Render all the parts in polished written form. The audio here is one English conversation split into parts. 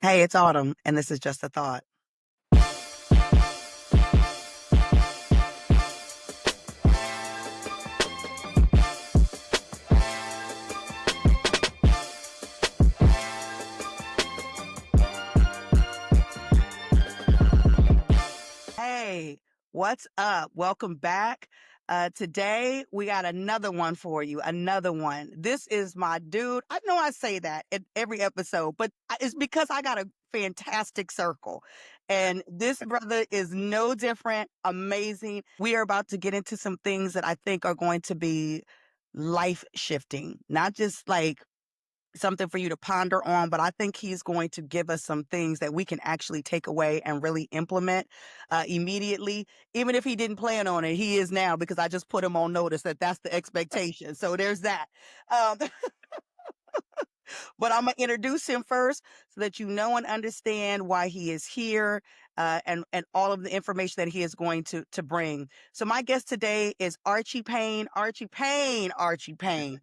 Hey, it's Autumn, and this is just a thought. Hey, what's up? Welcome back. Today we got another one for you. Another one. This is my dude. I know I say that in every episode, but it's because I got a fantastic circle. And this brother is no different. Amazing. We are about to get into some things that I think are going to be life shifting, not just like something for you to ponder on, but I think he's going to give us some things that we can actually take away and really implement immediately. Even if he didn't plan on it, he is now because I just put him on notice that that's the expectation. So there's that. Um, but I'm going to introduce him first so that you know and understand why he is here and all of the information that he is going to bring. So my guest today is Archie Payne. Archie Payne. Archie Payne.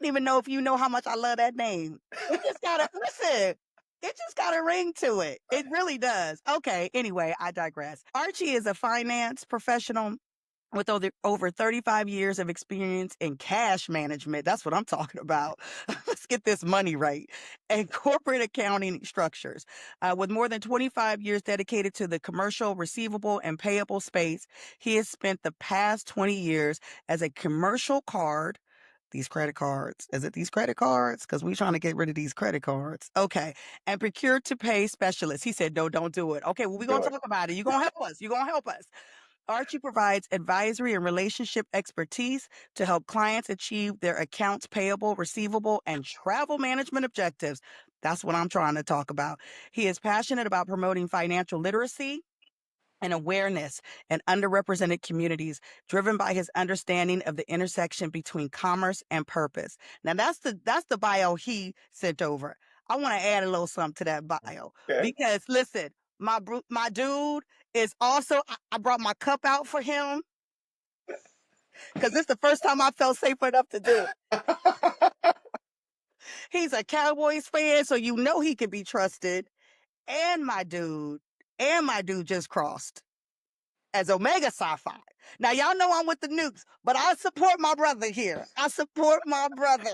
Don't even know if you know how much I love that name. It just gotta listen. It just got a ring to it. It really does. Okay. Anyway, I digress. Archie is a finance professional with over 35 years of experience in cash management. That's what I'm talking about. Let's get this money right. And corporate accounting structures. With more than 25 years dedicated to the commercial, receivable, and payable space, he has spent the past 20 years as a commercial card. These credit cards. Is it these credit cards? Because we're trying to get rid of these credit cards. Okay. And procure to pay specialist. He said, no, don't do it. Okay. Well, we're going Do to it. talk about it. You're going to help us. You're going to help us. Archie provides advisory and relationship expertise to help clients achieve their accounts payable, receivable, and travel management objectives. That's what I'm trying to talk about. He is passionate about promoting financial literacy and awareness in underrepresented communities, driven by his understanding of the intersection between commerce and purpose. Now that's the bio he sent over. I want to add a little something to that bio Okay. because listen, my dude is also. I brought my cup out for him because this is the first time I felt safe enough to do it. He's a Cowboys fan, so you know he can be trusted. And my dude just crossed as Omega Sci-Fi. Now y'all know I'm with the nukes, but I support my brother here. I support my brother.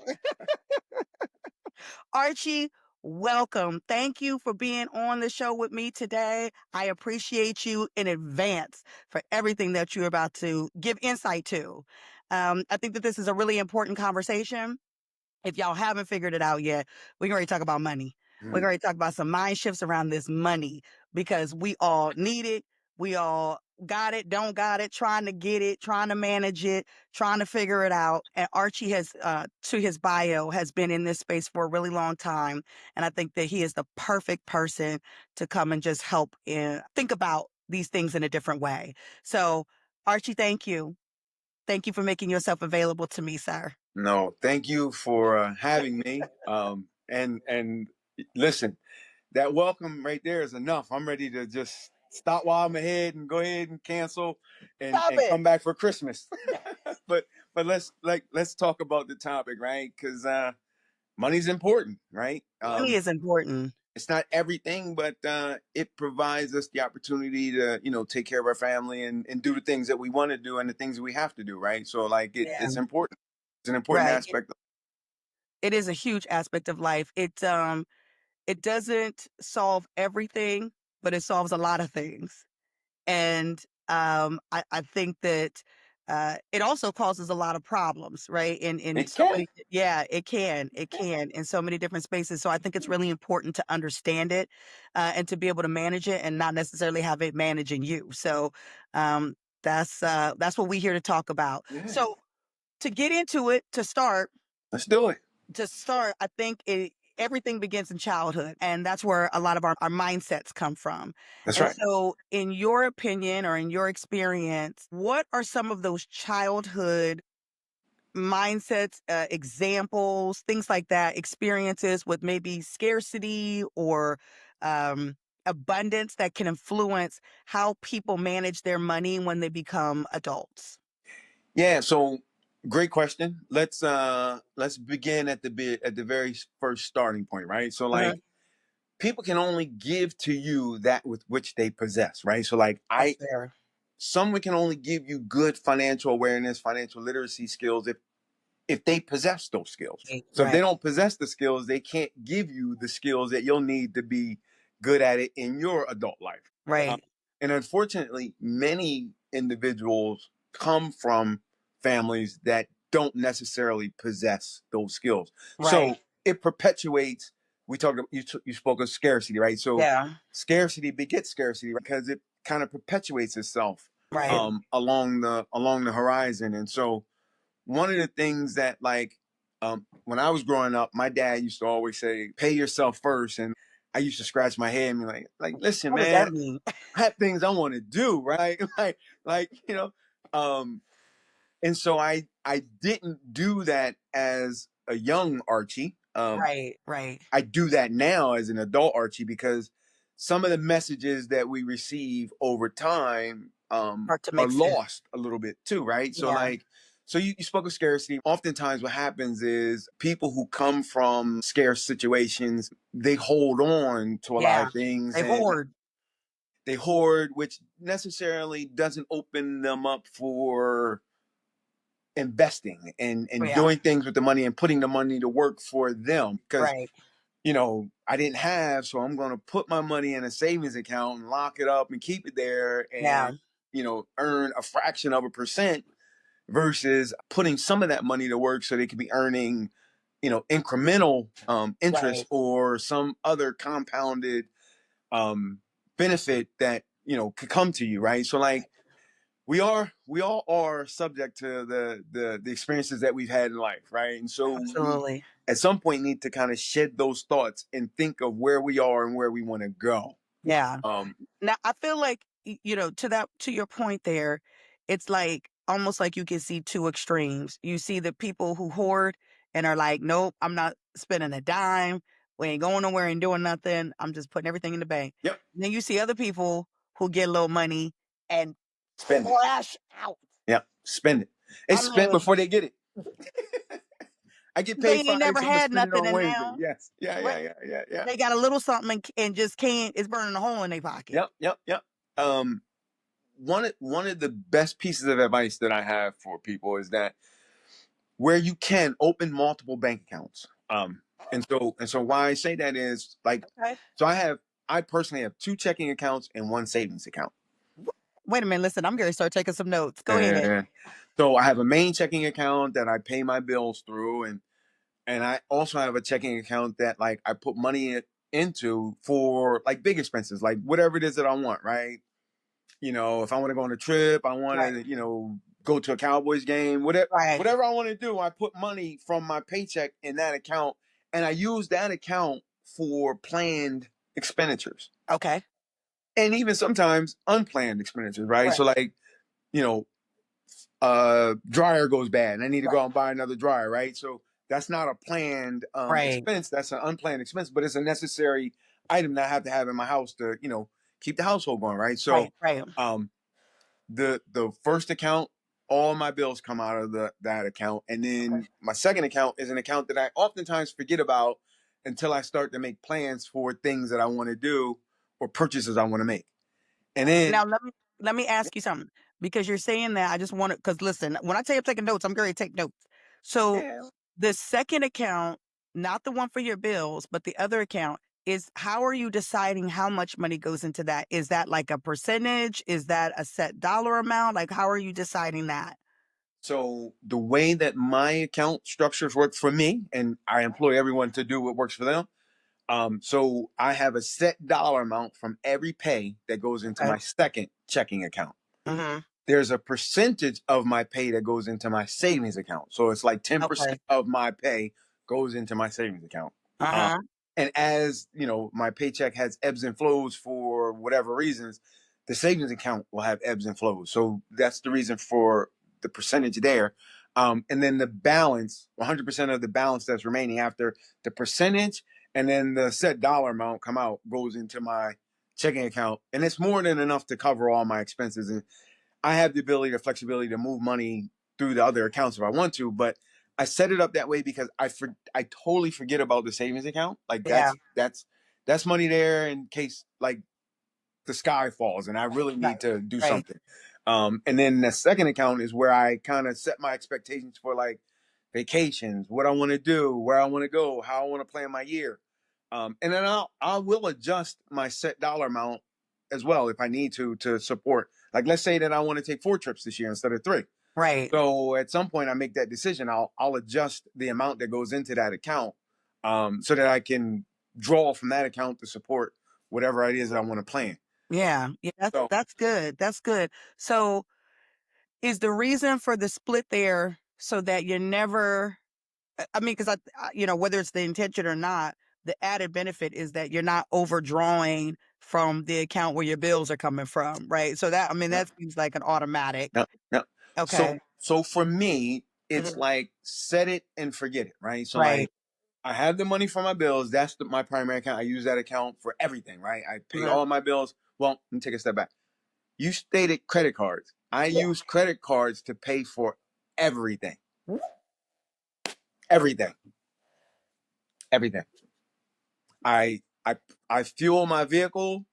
Archie, welcome. Thank you for being on the show with me today. I appreciate you in advance for everything that you're about to give insight to. I think that this is a really important conversation. If y'all haven't figured it out yet, we can already talk about money. We're Mm. going to talk about some mind shifts around this money because we all need it. We all got it, don't got it, trying to get it, trying to manage it, trying to figure it out. And Archie has, to his bio, has been in this space for a really long time. And I think that he is the perfect person to come and just help think about these things in a different way. So, Archie, thank you. Thank you for making yourself available to me, sir. No, thank you for having me. And listen, that welcome right there is enough. I'm ready to just stop while I'm ahead and go ahead and cancel and Stop and it. come back for Christmas. but let's talk about the topic, right? Because money's important, right? Money is important. It's not everything, but it provides us the opportunity to, take care of our family and do the things that we want to do and the things we have to do, right? So like Yeah. it's important. It's an important Right. aspect. It is a huge aspect of life. It doesn't solve everything, but it solves a lot of things. And I think that it also causes a lot of problems, right? In It so can. many, yeah, it can in so many different spaces. So I think it's really important to understand it and to be able to manage it and not necessarily have it managing you. So um, that's what we're here to talk about. Yeah. So to get into it, Let's do it. I think everything begins in childhood, and that's where a lot of our mindsets come from. That's And right. so, in your opinion or in your experience, what are some of those childhood mindsets, examples, things like that, experiences with maybe scarcity or abundance that can influence how people manage their money when they become adults? Yeah. So great question. Let's begin at the very first starting point, right? So Uh-huh. like people can only give to you that with which they possess, right? So like That's I fair. someone can only give you good financial awareness, financial literacy skills if they possess those skills. Right, So if they right, don't possess the skills, they can't give you the skills that you'll need to be good at it in your adult life. Um, right, and unfortunately, many individuals come from families that don't necessarily possess those skills. right. So it perpetuates. We talked. You spoke of scarcity, right? So Yeah, scarcity begets scarcity, right? Because it kind of perpetuates itself right, along the horizon. And so one of the things that like when I was growing up, my dad used to always say, "Pay yourself first," and I used to scratch my head and be like, listen, what does man, that mean? I have things I want to do, right? like um, and so I didn't do that as a young Archie. Right, right. I do that now as an adult Archie because some of the messages that we receive over time Hard to are make sense. lost a little bit too, right? So Yeah, like, so you spoke of scarcity. Oftentimes, what happens is people who come from scarce situations, they hold on to a lot yeah. of things They and hoard. they hoard, which necessarily doesn't open them up for investing and Yeah, doing things with the money and putting the money to work for them because right. I didn't have, so I'm going to put my money in a savings account and lock it up and keep it there Yeah, and, earn a fraction of a percent versus putting some of that money to work so they could be earning, incremental interest right. or some other compounded um, benefit that, could come to you. Right. So like, we all are subject to the experiences that we've had in life, right? And so we Absolutely. at some point need to kind of shed those thoughts and think of where we are and where we want to go. Yeah. um Now, I feel like, to your point there, it's like almost like you can see two extremes. You see the people who hoard and are like, nope, I'm not spending a dime. We ain't going nowhere and doing nothing. I'm just putting everything in the bank. yep. And then you see other people who get a little money and Spend it. flash out. Yep, spend it. It's I spent mean, before they get it. I get they paid ain't Friday, never so I'm gonna had spend it nothing, on and Wednesday. now, Yes. Yeah, right, yeah, yeah, yeah, yeah. they got a little something and just can't. It's burning a hole in their pocket. Yep, yep, yep. um one of the best pieces of advice that I have for people is that where you can open multiple bank accounts. And so why I say that is like, Okay. so I personally have two checking accounts and one savings account. Wait a minute. Listen, I'm going to start taking some notes. Go ahead. And so I have a main checking account that I pay my bills through, and I also have a checking account that like I put money into for like big expenses, like whatever it is that I want, right? If I want to go on a trip, I want Right. to, go to a Cowboys game, Right. whatever I want to do, I put money from my paycheck in that account and I use that account for planned expenditures Okay. and even sometimes unplanned expenditures, right? Right. So like, you know, dryer goes bad and I need to go Right. out and buy another dryer, right? So that's not a planned Right. expense, that's an unplanned expense, but it's a necessary item that I have to have in my house to, keep the household going, right? So Right. Right. um the first account, all my bills come out of that account, and Okay. then my second account is an account that I oftentimes forget about until I start to make plans for things that I want to do or purchases I want to make. And then Now let me ask you something, because you're saying that. I just want to, because listen, when I tell you I'm taking notes, I'm going to take notes. So yeah. the second account, not the one for your bills, but the other account, is how are you deciding how much money goes into that? Is that like a percentage? Is that a set dollar amount? Like, how are you deciding that? So the way that my account structures work for me, and I employ everyone to do what works for them. So I have a set dollar amount from every pay that goes into Okay. my second checking account. Mm-hmm. There's a percentage of my pay that goes into my savings account. So it's like 10% Okay. of my pay goes into my savings account. Uh, Uh-huh. and as my paycheck has ebbs and flows for whatever reasons, the savings account will have ebbs and flows. So that's the reason for the percentage there. And then the balance, 100% of the balance that's remaining after the percentage and then the set dollar amount come out goes into my checking account. And it's more than enough to cover all my expenses. And I have the ability or flexibility to move money through the other accounts if I want to, but I set it up that way because I totally forget about the savings account. Like Yeah. That's money there in case like the sky falls and I really Right. need to do Right. something. And then the second account is where I kind of set my expectations for like vacations, what I want to do, where I want to go, how I want to plan my year. And then I will adjust my set dollar amount as well if I need to support. Like let's say that I want to take 4 trips this year instead of 3. Right. So at some point I make that decision. I'll adjust the amount that goes into that account, so that I can draw from that account to support whatever it is that I want to plan. Yeah. Yeah. So That's good. That's good. So is the reason for the split there so that you're never, I mean, because whether it's the intention or not, the added benefit is that you're not overdrawing from the account where your bills are coming from, right? So that, I mean, yeah, that seems like an automatic. yeah, yeah. Okay. So for me, it's Mhm. like set it and forget it, right? So like Right. I have the money for my bills. That's my primary account. I use that account for everything, right? I pay Mhm. all my bills. Well, let me take a step back. You stated credit cards. I Yeah. use credit cards to pay for everything, everything, everything. I I I fuel my vehicle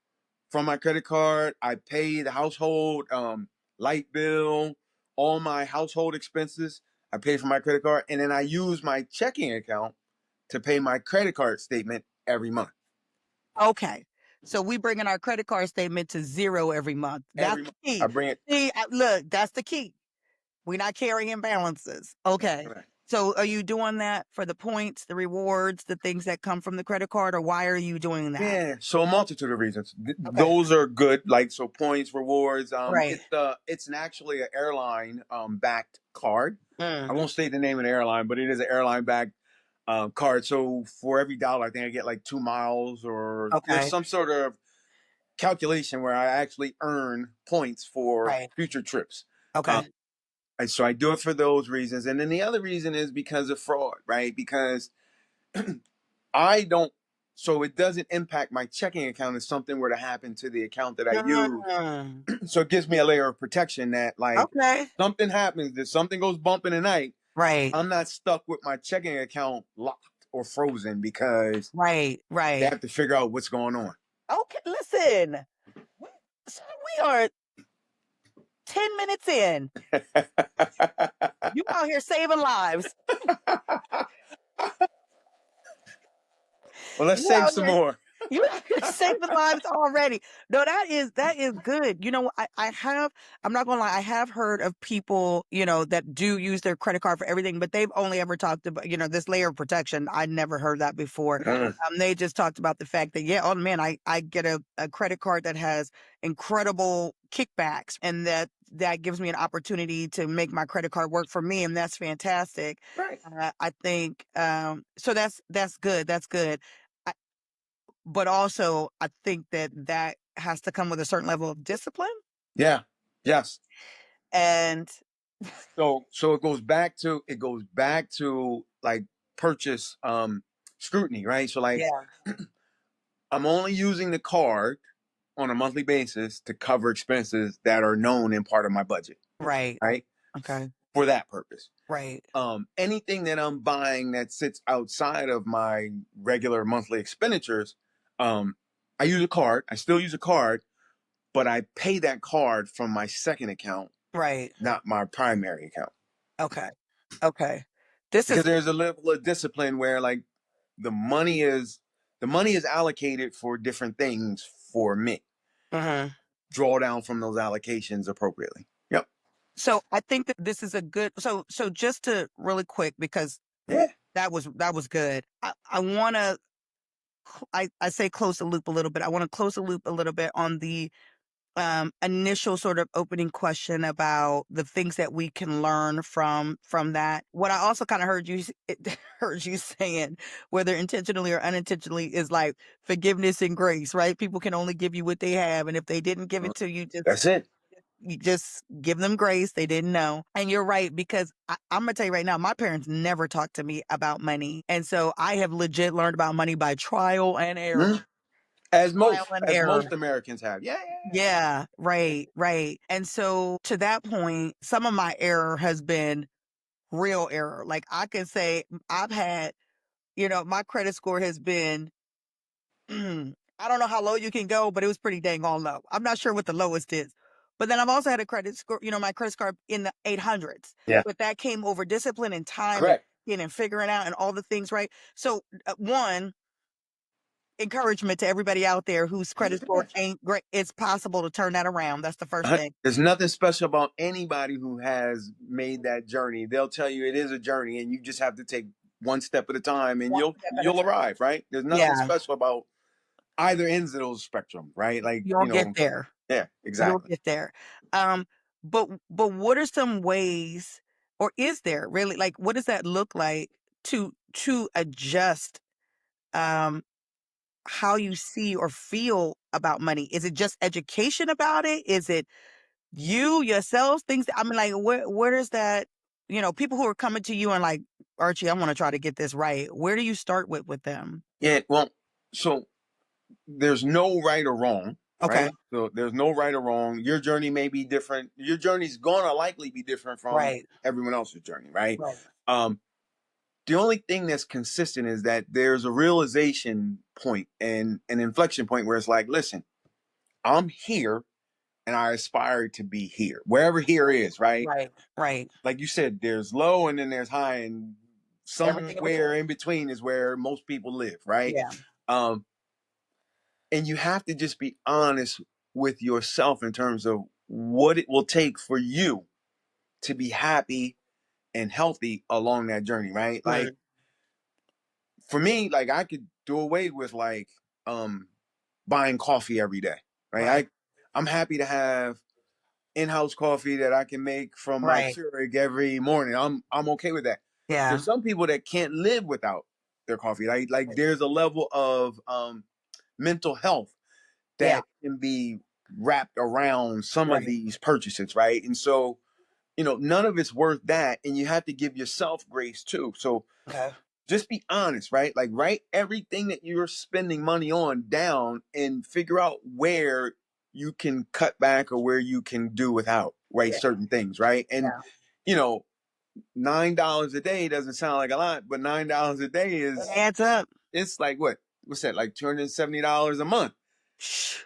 from my credit card. I pay the household light bill, all my household expenses. I pay for my credit card, and then I use my checking account to pay my credit card statement every month. Okay. So we bring in our credit card statement to zero every month. That's Every month, the key. I bring it. See, look, that's the key. We're not carrying balances. Okay. Right. So are you doing that for the points, the rewards, the things that come from the credit card, or why are you doing that? Yeah, so a multitude of reasons. Okay. Those are good, like so points, rewards. Right. It's actually an airline backed card. I Mm. won't state the name of the airline, but it is an airline backed card. So for every dollar, I think I get like 2 miles, or there's Okay. some sort of calculation where I actually earn points for Right. future trips. Um, Okay. and so I do it for those reasons, and then the other reason is because of fraud, right? Because I don't, so it doesn't impact my checking account if something were to happen to the account that I use. Mm. So it gives me a layer of protection that, like, Okay. something happens, that something goes bump in the night, Right. I'm not stuck with my checking account locked or frozen because Right. they Right. have to figure out what's going on. Okay. Listen, we, so we are 10 minutes in. You out here saving lives. Well, let's You save out some here more. You saving lives already. No, that is good. I'm not gonna lie, I have heard of people, that do use their credit card for everything, but they've only ever talked about, this layer of protection. I never heard that before. They just talked about the fact that, yeah, oh man, I get a credit card that has incredible kickbacks, and that gives me an opportunity to make my credit card work for me, and that's fantastic. Right. I think so that's good. That's good. But also, I think that has to come with a certain level of discipline, Yeah. Yes. and So it goes back to like purchase scrutiny, right? So like yeah, I'm only using the card on a monthly basis to cover expenses that are known in part of my budget, right, right? okay, For that purpose. right, Anything that I'm buying that sits outside of my regular monthly expenditures, um, I use a card. I still use a card, but I pay that card from my second account, right, not my primary account. okay, okay. This is Because there's a level of discipline where like the money is the money is allocated for different things for me. mhm. Draw down from those allocations appropriately. Yep. So I think that this is a good. So just to really quick, because Yeah. that was good. I want to. I say close the loop a little bit. I want to close the loop a little bit on the initial sort of opening question about the things that we can learn from that. What I also kind of heard you saying, whether intentionally or unintentionally, is like forgiveness and grace, right? People can only give you what they have, and if they didn't give it to you, That's it. you just give them grace. They didn't know. And you're right, because I'm gonna tell you right now, my parents never talked to me about money, and so I have legit learned about money by trial and error. Mhm. As Trial most and as error. most Americans have. Yeah, yeah, Yeah, right, right. And so to that point, some of my error has been real error. Like I can say I've had, my credit score has been I don't know how low you can go, but it was pretty dang on low. I'm not sure what the lowest is. But then I've also had a credit score, my credit score in the 800s. Yeah. But that came over discipline and time and Correct. figuring out and all the things, right? So, one, encouragement to everybody out there whose credit score 100%. ain't great. It's possible to turn that around. That's the first thing. There's nothing special about anybody who has made that journey. They'll tell you it is a journey, and you just have to take one step at a time, and One step at a you'll time. arrive. Right? There's nothing Yeah, special about either ends of those spectrum. Right? Like you'll get there. yeah, You'll exactly. get there. Um, but what are some ways, or is there really, like, what does that look like to adjust um how you see or feel about money? Is it just education about it? Is it you yourselves? Things that, I mean, like, where does that, people who are coming to you and like, Archie, I want to try to get this right. Where do you start with them? Yeah. Well, so there's no right or wrong, Okay. right? So there's no right or wrong. Your journey may be different. Your journey's gonna likely be different from Right. everyone else's journey, right? Right. Um, the only thing that's consistent is that there's a realization point and an inflection point where it's like, listen, I'm here and I aspire to be here, wherever here is, right? Right. Right. Like you said, there's low and then there's high, and Everything in between. somewhere in between is where most people live, right? Yeah. Um, and you have to just be honest with yourself in terms of what it will take for you to be happy and healthy along that journey, right? Like Mm, for me, like I could do away with like um buying coffee every day, right? right. I'm happy to have in-house coffee that I can make from my Right. Keurig every morning. I'm okay with that. Yeah. There's some people that can't live without their coffee. Like there's a level of mental health Yeah. that can be wrapped around some of Right. these purchases, right? And so, none of it's worth that. And you have to give yourself grace too. So Okay. just be honest, right? Like write everything that you're spending money on down and figure out where you can cut back or where you can do without, right? Yeah. Certain things, right? And Yeah. you know, $9 a day doesn't sound like a lot, but $9 a day It is adds up. it's like what's that, like $270 a month,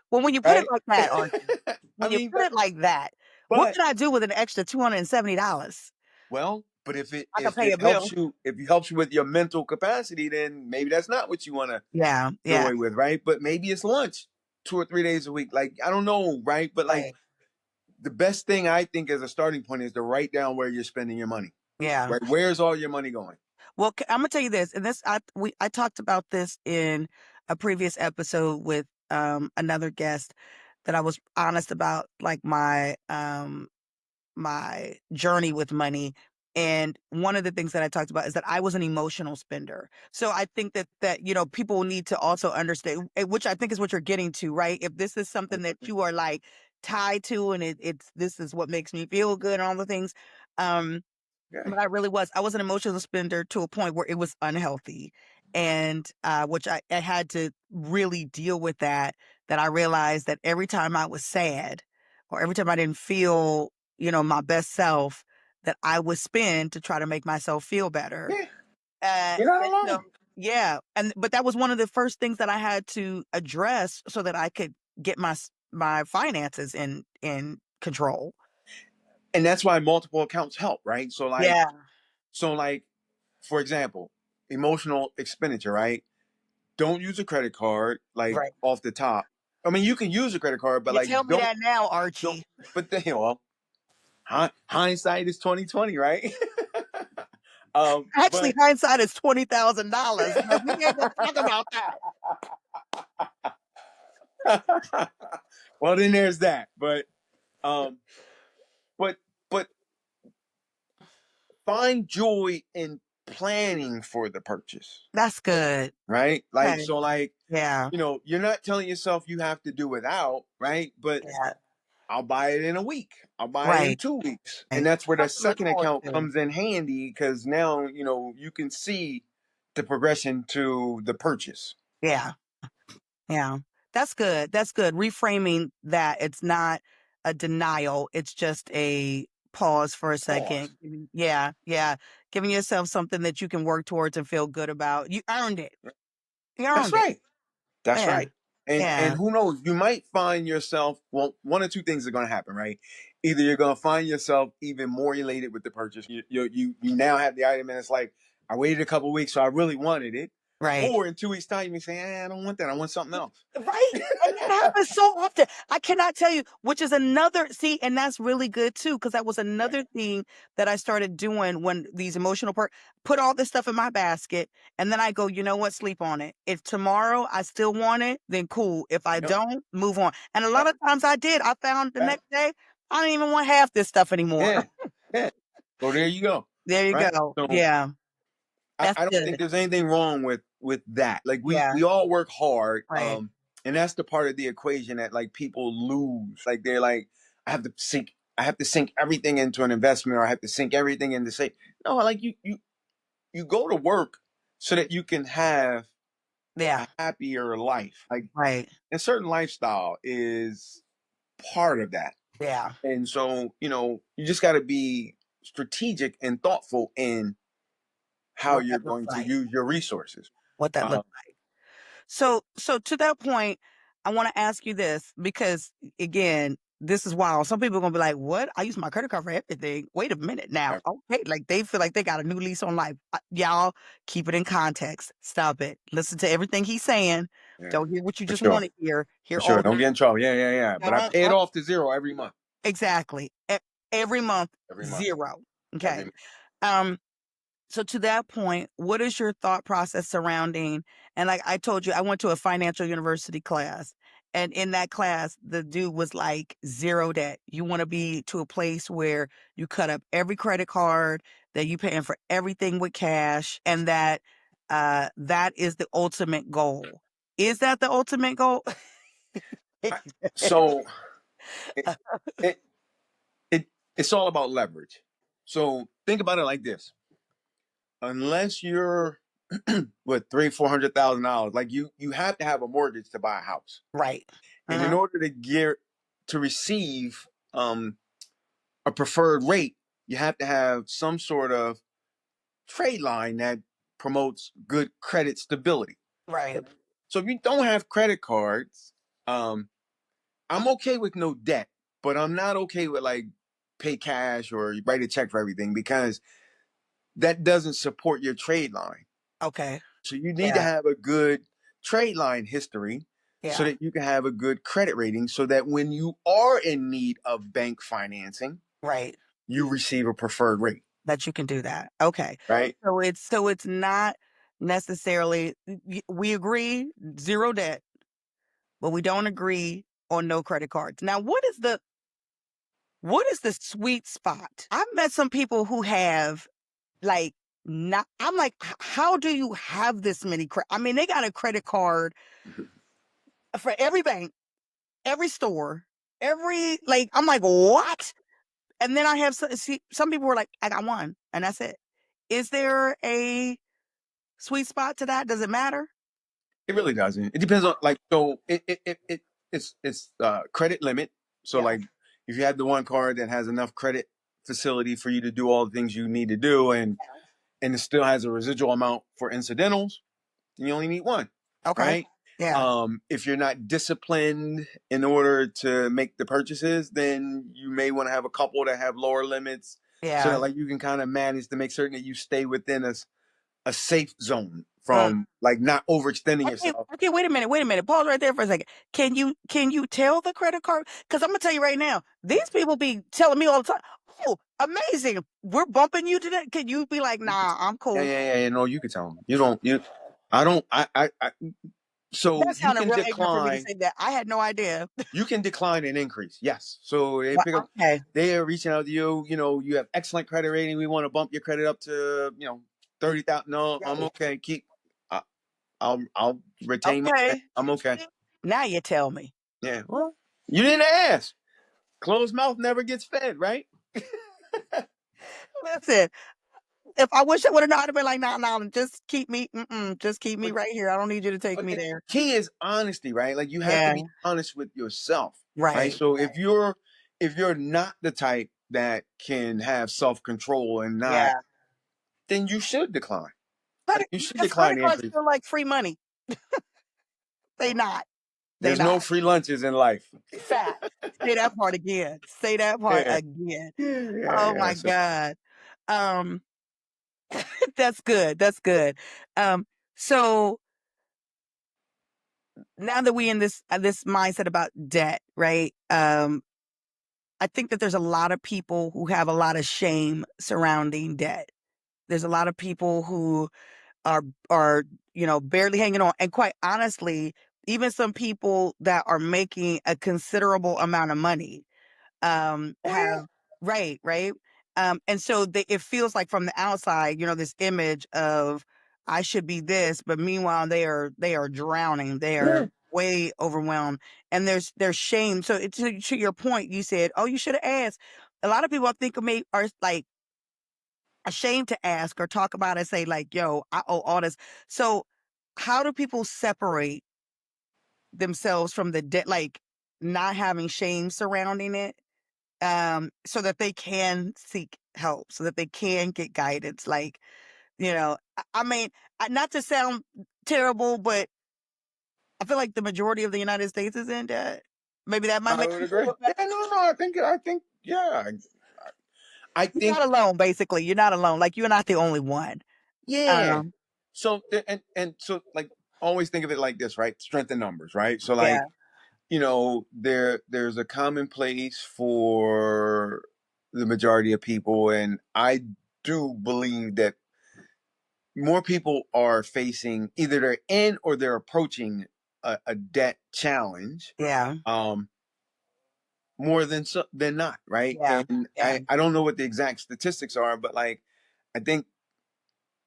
Well, when you put it right? like that, Archie, I when you mean, put it like that, what but can I do with an extra $270? well, but if it I can if pay it a helps bill. you if it helps you with your mental capacity, then maybe that's not what you want to Yeah, do yeah, away with, right? But maybe it's lunch 2 or 3 days a week. Like I don't know, right? But like right, the best thing I think as a starting point is to write down where you're spending your money. yeah. Right? Where's all your money going? Well, I'm gonna tell you this, and I talked about this in a previous episode with another guest, that I was honest about, like, my journey with money. And one of the things that I talked about is that I was an emotional spender. So I think that people need to also understand, which I think is what you're getting to, right? If this is something that you are like tied to, and it's this is what makes me feel good and all the things. Um, Okay. but I was an emotional spender to a point where it was unhealthy. And which I had to really deal with that I realized that every time I was sad, or every time I didn't feel, my best self, that I would spend to try to make myself feel better. Yeah, you're not And so, alone. yeah. But that was one of the first things that I had to address so that I could get my finances in control. And that's why multiple accounts help, right? So like Yeah. so like for example, emotional expenditure, right? Don't use a credit card like Right. off the top. I mean, you can use a credit card, but You like tell me that now, don't. Archie. But the hell, hindsight is 2020, right? Actually, But hindsight is $20,000, but we ain't gonna talk about that. well, then there's that. Um, but but find joy in planning for the purchase, That's good. right? Like Okay. so, like Yeah. you're not telling yourself you have to do without, right? But Yeah. I'll buy it in a week. I'll buy it in Right. 2 weeks, and Right. that's where that Something to look second forward account to. comes in handy because now you can see the progression to the purchase. Yeah. Yeah. That's good. That's good. Reframing that it's not a denial. It's just a pause for a Pause. second. Yeah. Yeah. Giving yourself something that you can work towards and feel good about. You earned it. You That's earned it. right. That's Yeah. right. And Yeah. who knows? You might find yourself. Well, one or two things are going to happen, right? Either you're going to find yourself even more elated with the purchase. You now have the item, and it's like I waited a couple weeks, so I really wanted it. Right. Or in 2 weeks' time, you may say, I don't want that. I want something else. Right? And that happens so often. I cannot tell you, which is another see, and that's really good too, because that was Right. another thing that I started doing when these emotional put all this stuff in my basket, and then I go, you know what, sleep on it. If tomorrow I still want it, then cool. If I Yep. don't, move on. And a lot Right. of times I did. I found the Right. next day, I don't even want half this stuff anymore. Yeah. Yeah. So there you go. There you Right. go. So Yeah. That's I don't think good. there's anything wrong with that. Like Yeah. we all work hard, Right. and that's the part of the equation that like people lose. Like they're like, I have to sink everything into an investment, or I have to sink everything into say. No, like you go to work so that you can have Yeah. a happier life. Like Right. a certain lifestyle is part of that, Yeah. and so you just got to be strategic and thoughtful in how What you're that looks going to like. use your resources. What that Um, looks like. So to that point, I want to ask you this because again, this is wild. Some people are gonna be like, "What? I use my credit card for everything." Wait a minute now. Right. Okay, like they feel like they got a new lease on life. Y'all keep it in context. Stop it. Listen to everything he's saying. Yeah, Don't hear what you for just sure. want to hear. For Hear sure. all the Don't get in trouble. Yeah, yeah, yeah. But I don't, pay it off to zero every month. exactly every month Every month. zero. Every Okay. month. Um, so to that point, what is your thought process surrounding, and like I told you, I went to a financial university class. And in that class, the dude was like zero debt. You want to be to a place where you cut up every credit card, that you paying for everything with cash, and that that is the ultimate goal. Is that the ultimate goal? So it, it it it's all about leverage. So think about it like this: unless you're what 300,000 400,000 dollars, like you have to have a mortgage to buy a house, Right. and in Uh-huh. order to receive a preferred rate, you have to have some sort of trade line that promotes good credit stability. Right. So if you don't have credit cards, um, I'm okay with no debt, but I'm not okay with like pay cash or write a check for everything, because that doesn't support your trade line. Okay. So you need to Yeah. have a good trade line history so Yeah. that you can have a good credit rating, so that when you are in need of bank financing, Right. you receive a preferred rate, That you can do that. Okay. right? So it's not necessarily we agree zero debt, but we don't agree on no credit cards. Now, what is the sweet spot? I've met some people who have like not I'm like, How do you have this many I mean, they got a credit card for every bank, every store, every like I'm like, "What?" And then I have some people were like, "I got one, and that's it." Is there a sweet spot to that? Does it matter? It really doesn't. It depends on like so it's credit limit. So Yeah. like if you have the one card that has enough credit facility for you to do all the things you need to do, and it still has a residual amount for incidentals, then you only need one, Okay. right? Yeah. If you're not disciplined in order to make the purchases, then you may want to have a couple that have lower limits, so that Yeah. like you can kind of manage to make certain that you stay within a safe zone Mm. from like not overextending Okay, yourself. okay, wait a minute. Pause right there for a second. Can you tell the credit card? Because I'm gonna tell you right now, these people be telling me all the time, "Oh, amazing. We're bumping you today." Can you be like, You could, nah, I'm yeah, cool. yeah, yeah, yeah. No, you could tell them. You don't. You. I don't. I. So That you sounded can real ignorant for me to decline. say that. I had no idea. You can decline and increase. Yes. So they Well, pick up. okay. They are reaching out to you. You have excellent credit rating. We want to bump your credit up to 30,000. No, I'm Right. okay. I, I'll retain my. Okay. I'm okay. See? Now you tell me. Yeah. Well, you didn't ask. Closed mouth never gets fed, right? Listen, if I wish I would have known, I'd have been like, nah, nah, just keep me But right here. I don't need you to take But me the there. key is honesty, right? Like you have to Yeah. be honest with yourself, right? Right. So if you're not the type that can have self control and not, Yeah. then you should decline. Like Credit you should because decline credit the cards increase. feel like free money. They not. They There's not. no free lunches in life. Fact. Say that part again. Say that part Yeah. again. Yeah, Oh yeah. my So God. Um, that's good. That's good. Um, so now that we in this mindset about debt, right? I think that there's a lot of people who have a lot of shame surrounding debt. There's a lot of people who are are barely hanging on, and quite honestly, even some people that are making a considerable amount of money oh yeah. have right. And so it feels like from the outside, this image of I should be this, but meanwhile they are drowning, they Yeah. are way overwhelmed, and there's shame. So to your point, you said, oh, you should have asked. A lot of people, I think, may are like ashamed to ask or talk about it, say like, yo, I owe all this. So how do people separate themselves from the debt, like not having shame surrounding it, so that they can seek help, so that they can get guidance? Like, I mean, not to sound terrible, but I feel like the majority of the United States is in debt. Maybe that might I make would you feel a agree. little better. Yeah, no. I think yeah. I You're think not alone, basically. You're not alone. Like, you're not the only one. yeah. Um, So and so like always think of it like this, right? Strength in numbers, right? So yeah, like, there's a common place for the majority of people, and I do believe that more people are facing either they're in or they're approaching a debt challenge, yeah, um more than not, right? yeah, And yeah, I don't know what the exact statistics are, but like I think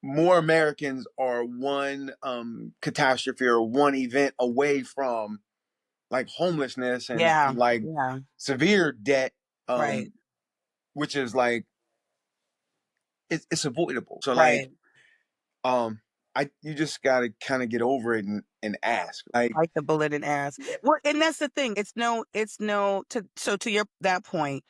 more Americans are one catastrophe or one event away from like homelessness and yeah, like yeah. severe debt, Right, which is like it's avoidable. So like right. um I you just gotta kind of get over it and ask. Like, Bite the bullet and ask. Well, and that's the thing. It's no to so to your that point,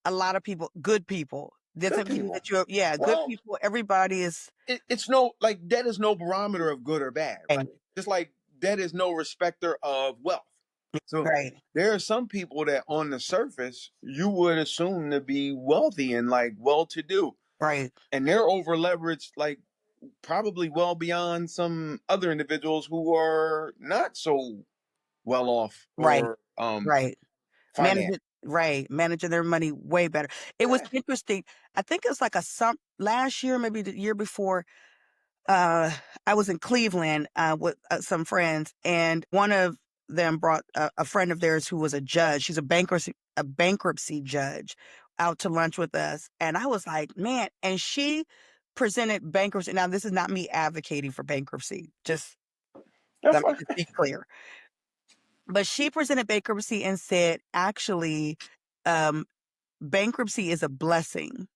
a lot of people, good people, good doesn't mean people. that you're yeah, good Well, people, everybody is it's no like debt is no barometer of good or bad, right? right, Just like debt is no respecter of wealth. So right, there are some people that on the surface you would assume to be wealthy and like well to do, right, and they're over leveraged like probably well beyond some other individuals who are not so well off right, or right. finance. Managing their money way better. It was Yeah. interesting. I think it was like a some last year, maybe the year before. uh, I was in Cleveland with some friends, and one of them brought a friend of theirs who was a judge. She's a bankruptcy judge out to lunch with us, and I was like, man. And she presented bankruptcy. Now, this is not me advocating for bankruptcy. Just That's let me fine. just be clear. But she presented bankruptcy and said, actually, um, bankruptcy is a blessing,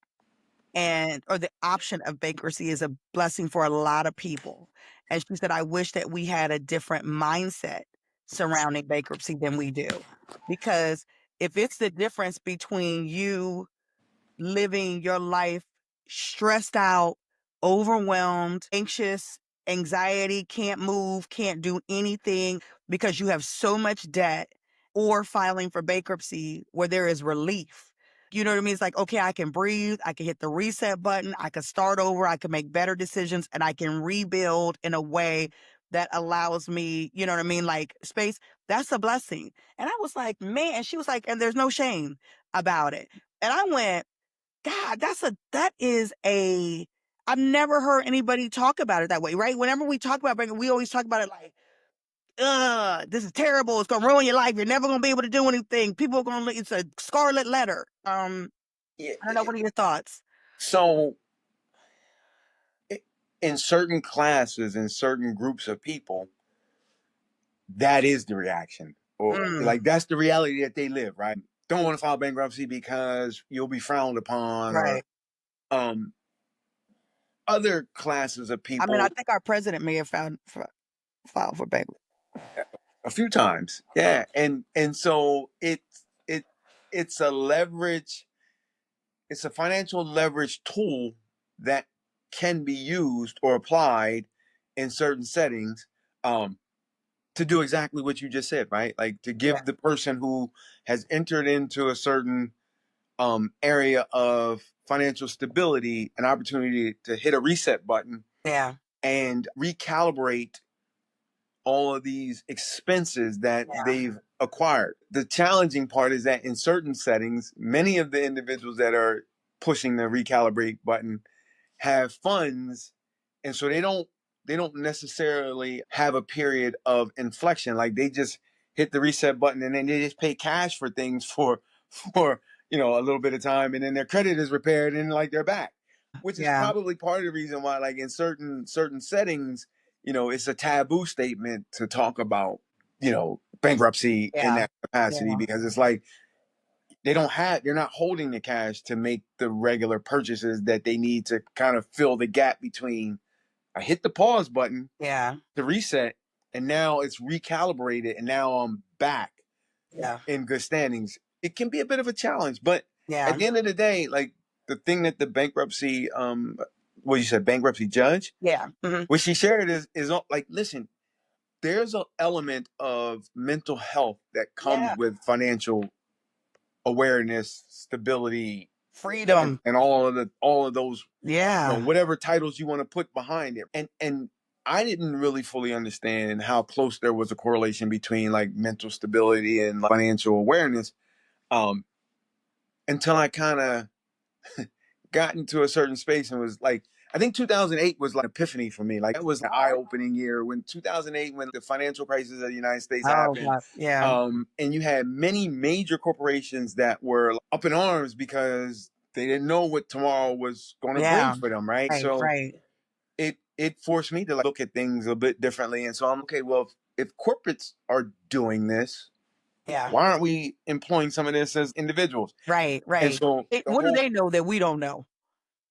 and or the option of bankruptcy is a blessing for a lot of people. And she said, I wish that we had a different mindset surrounding bankruptcy than we do. Because if it's the difference between you living your life stressed out, overwhelmed, anxious, anxiety, can't move, can't do anything because you have so much debt, or filing for bankruptcy where there is relief. You know what I mean? It's like, okay, I can breathe, I can hit the reset button, I can start over, I can make better decisions, and I can rebuild in a way that allows me, you know what I mean, like space. That's a blessing. And I was like, man, and she was like, and there's no shame about it. And I went, God, that is a I've never heard anybody talk about it that way, right? Whenever we talk about breaking, we always talk about it like, this is terrible. It's gonna ruin your life. You're never gonna be able to do anything. People are gonna it's a scarlet letter. Yeah. I don't know, what are your thoughts? So in certain classes, in certain groups of people, that is the reaction, or Mm, like that's the reality that they live, right? Don't want to file bankruptcy because you'll be frowned upon, or right. um other classes of I mean, I people think our president may have filed for bankruptcy. a few times. Yeah. And so it's a leverage, it's a financial leverage tool that can be used or applied in certain settings. Um to do exactly what you just said, right? Like to Yeah. give the person who has entered into a certain area of financial stability an opportunity to hit a reset button Yeah. and recalibrate all of these expenses that Yeah. they've acquired. The challenging part is that in certain settings, many of the individuals that are pushing the recalibrate button have funds, and so they don't necessarily have a period of inflection. Like they just hit the reset button and then they just pay cash for things for a little bit of time, and then their credit is repaired and like they're back, which is Yeah. probably part of the reason why, like in certain settings, it's a taboo statement to talk about bankruptcy in Yeah. that capacity, Yeah. because it's like they're not holding the cash to make the regular purchases that they need to kind of fill the gap between I hit the pause button Yeah. to reset and now it's recalibrated and now I'm back Yeah. in good standings. It can be a bit of a challenge, but at Yeah. the end of the day, like the thing that the bankruptcy what you said, bankruptcy judge, Yeah. Hmm. what she shared is like, listen, there's an element of mental health that comes Yeah. with financial awareness, stability, Freedom. and all of those, Yeah. whatever titles you want to put behind it. And I didn't really fully understand how close there was a correlation between like mental stability and like, financial awareness, um, until I kind of got into a certain space and was like, I think 2008 was like an epiphany for me. Like that was an eye-opening year when 2008, when the financial crisis of the United States Oh happened. God. Yeah. And you had many major corporations that were up in arms because they didn't know what tomorrow was going to bring Yeah. for them, right? Right. So Right. it forced me to like look at things a bit differently. And so I'm okay. Well, if corporates are doing this, Yeah. why aren't we employing some of this as individuals? Right. And Right. so the What do whole they know that we don't know?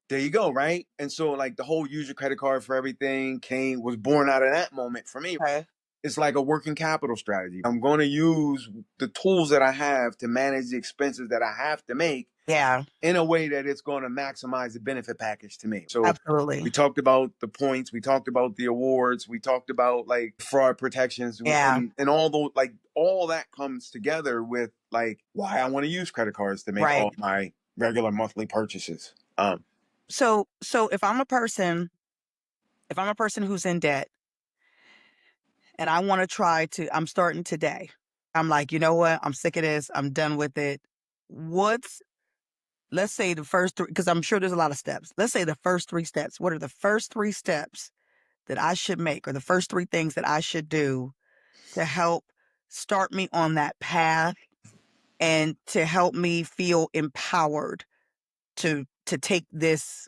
there you go, right? And so like the whole use your credit card for everything was born out of that moment for me. Okay. It's like a working capital strategy. I'm going to use the tools that I have to manage the expenses that I have to make Yeah. in a way that it's going to maximize the benefit package to me. So we Absolutely. talked about the points, we talked about the awards, we talked about like fraud protections, Yeah. and all those, like all that comes together with like why I want to use credit cards to make Right. all my regular monthly purchases. So if I'm a person who's in debt and I want to I'm starting today. I'm like, you know what? I'm sick of this. I'm done with it. What's Let's say the first three, because I'm sure there's a lot of steps. Let's say the first three steps. What are the first three steps that I should make, or the first three things that I should do to help start me on that path and to help me feel empowered to take this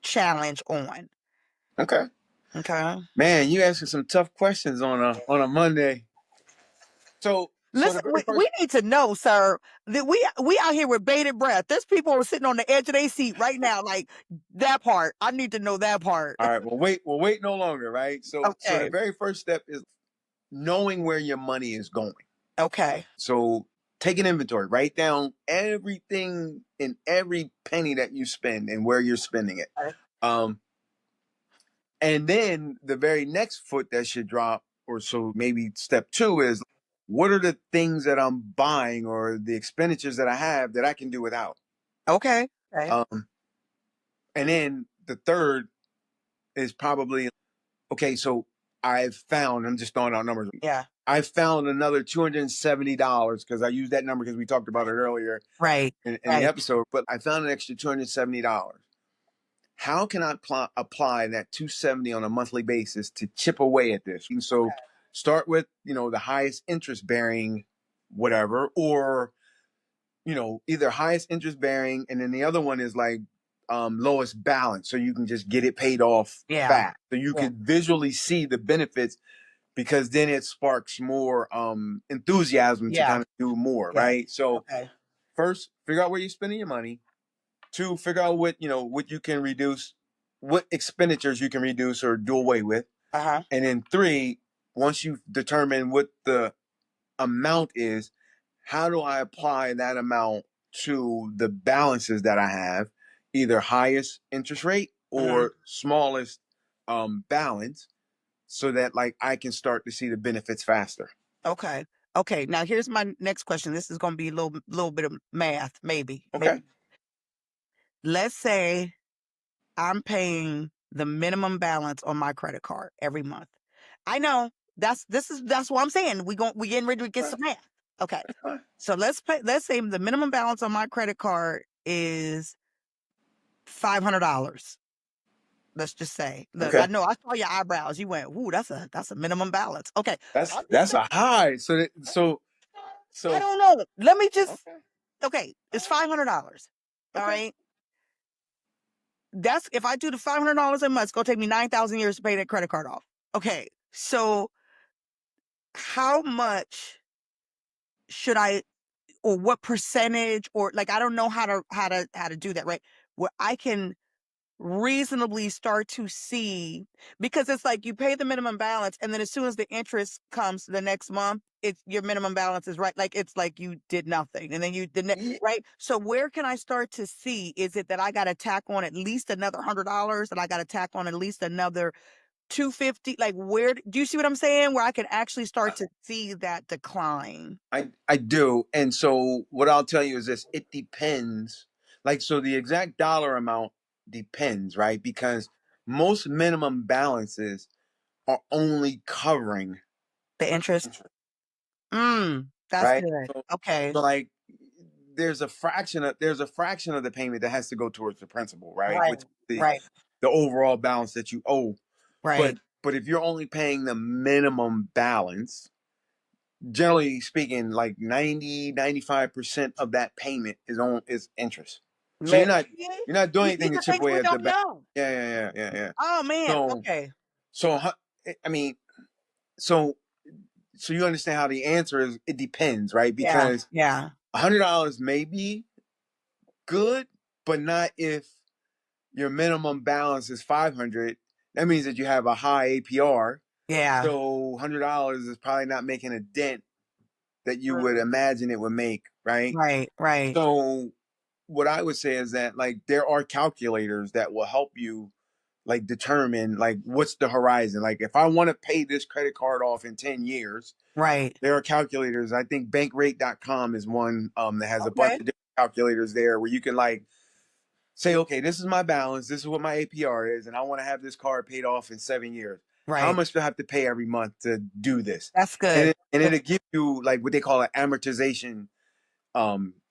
challenge on? Okay. Okay. Man, you asking some tough questions on a Monday. So the Listen, very we first. need to know, sir, that we out here with bated breath. There's people who are sitting on the edge of their seat right now, like that part. I need to know that part. All right, well wait no longer, right? So the Okay. very first step is knowing where your money is going. Okay. So take an inventory, write down everything and every penny that you spend and where you're spending it. Okay. Um, and then the very next foot that should drop, or so maybe step two is what are the things that I'm buying or the expenditures that I have that I can do without? Okay. Okay. Um, and then the third is probably okay. So I'm just throwing out numbers. Yeah. I found another $270 because I used that number because we talked about it earlier Right. in the Right. episode, but I found an extra $270. How can I apply that 270 on a monthly basis to chip away at this? And so start with, the highest interest bearing whatever, or, either highest interest bearing. And then the other one is like lowest balance. So you can just get it paid off Yeah. fast. So you Yeah. can visually see the benefits, because then it sparks more enthusiasm to Yeah. kind of do more, Yeah. right? So Okay. first, figure out where you're spending your money. Two, figure out what you can reduce, what expenditures you can reduce or do away with. Uh-huh. And then three, once you've determined what the amount is, how do I apply that amount to the balances that I have, either highest interest rate Hmm. or smallest balance, so that like I can start to see the benefits faster. Okay. Okay. Now here's my next question. This is going to be a little bit of math, maybe. Okay. Let's say I'm paying the minimum balance on my credit card every month. I know that's what I'm saying. We getting ready to get Right. some math. Okay. That's fine. So let's say the minimum balance on my credit card is $500. Let's just say. Look, I Okay. know I saw your eyebrows. You went, "Ooh, that's a minimum balance." Okay. I'm just That's a high. I So don't know. Let me just okay. okay, it's All $500. right. All Okay. right. That's if I do the $500 a month, it's gonna take me 9,000 years to pay that credit card off. Okay. So how much should I or what percentage or like I don't know how to do that, right? Where I can reasonably start to see because it's like you pay the minimum balance and then as soon as the interest comes the next month it's your minimum balance is right like it's like you did nothing and then you didn't Yeah, right so where can I start to see is it that I got to tack on at least another $100 and I got to tack on at least another 250 like where do you see what I'm saying where I can actually start to see that decline. I do. And so what I'll tell you is this, it depends. Like so the exact dollar amount depends, right? Because most minimum balances are only covering The interest. interest, That's right? good. So, Okay. so like there's a fraction of the payment that has to go towards the principal, right? Right. Which is Right. the overall balance that you owe. Right. But if you're only paying the minimum balance, generally speaking, like 90, 95% of that payment is interest. So Man, you're not doing these anything to are chip things away we at the don't back. know. Yeah. Oh man. So Okay. so I mean, so so you understand how the answer is it depends, right? Yeah. Because Yeah. $100 may be good, but not if your minimum balance is 500. That means that you have a high APR. Yeah. So $100 is probably not making a dent that you would True. imagine it would make, right? Right. Right. So what I would say is that like there are calculators that will help you like determine like what's the horizon. Like if I want to pay this credit card off in 10 years, Right. there are calculators. I think bankrate.com is one that has a bunch Okay. of different calculators there where you can like say, okay, this is my balance, this is what my APR is, and I want to have this card paid off in 7 years. How Right. much do I have to pay every month to do this? That's And good. it'll give you like what they call an amortization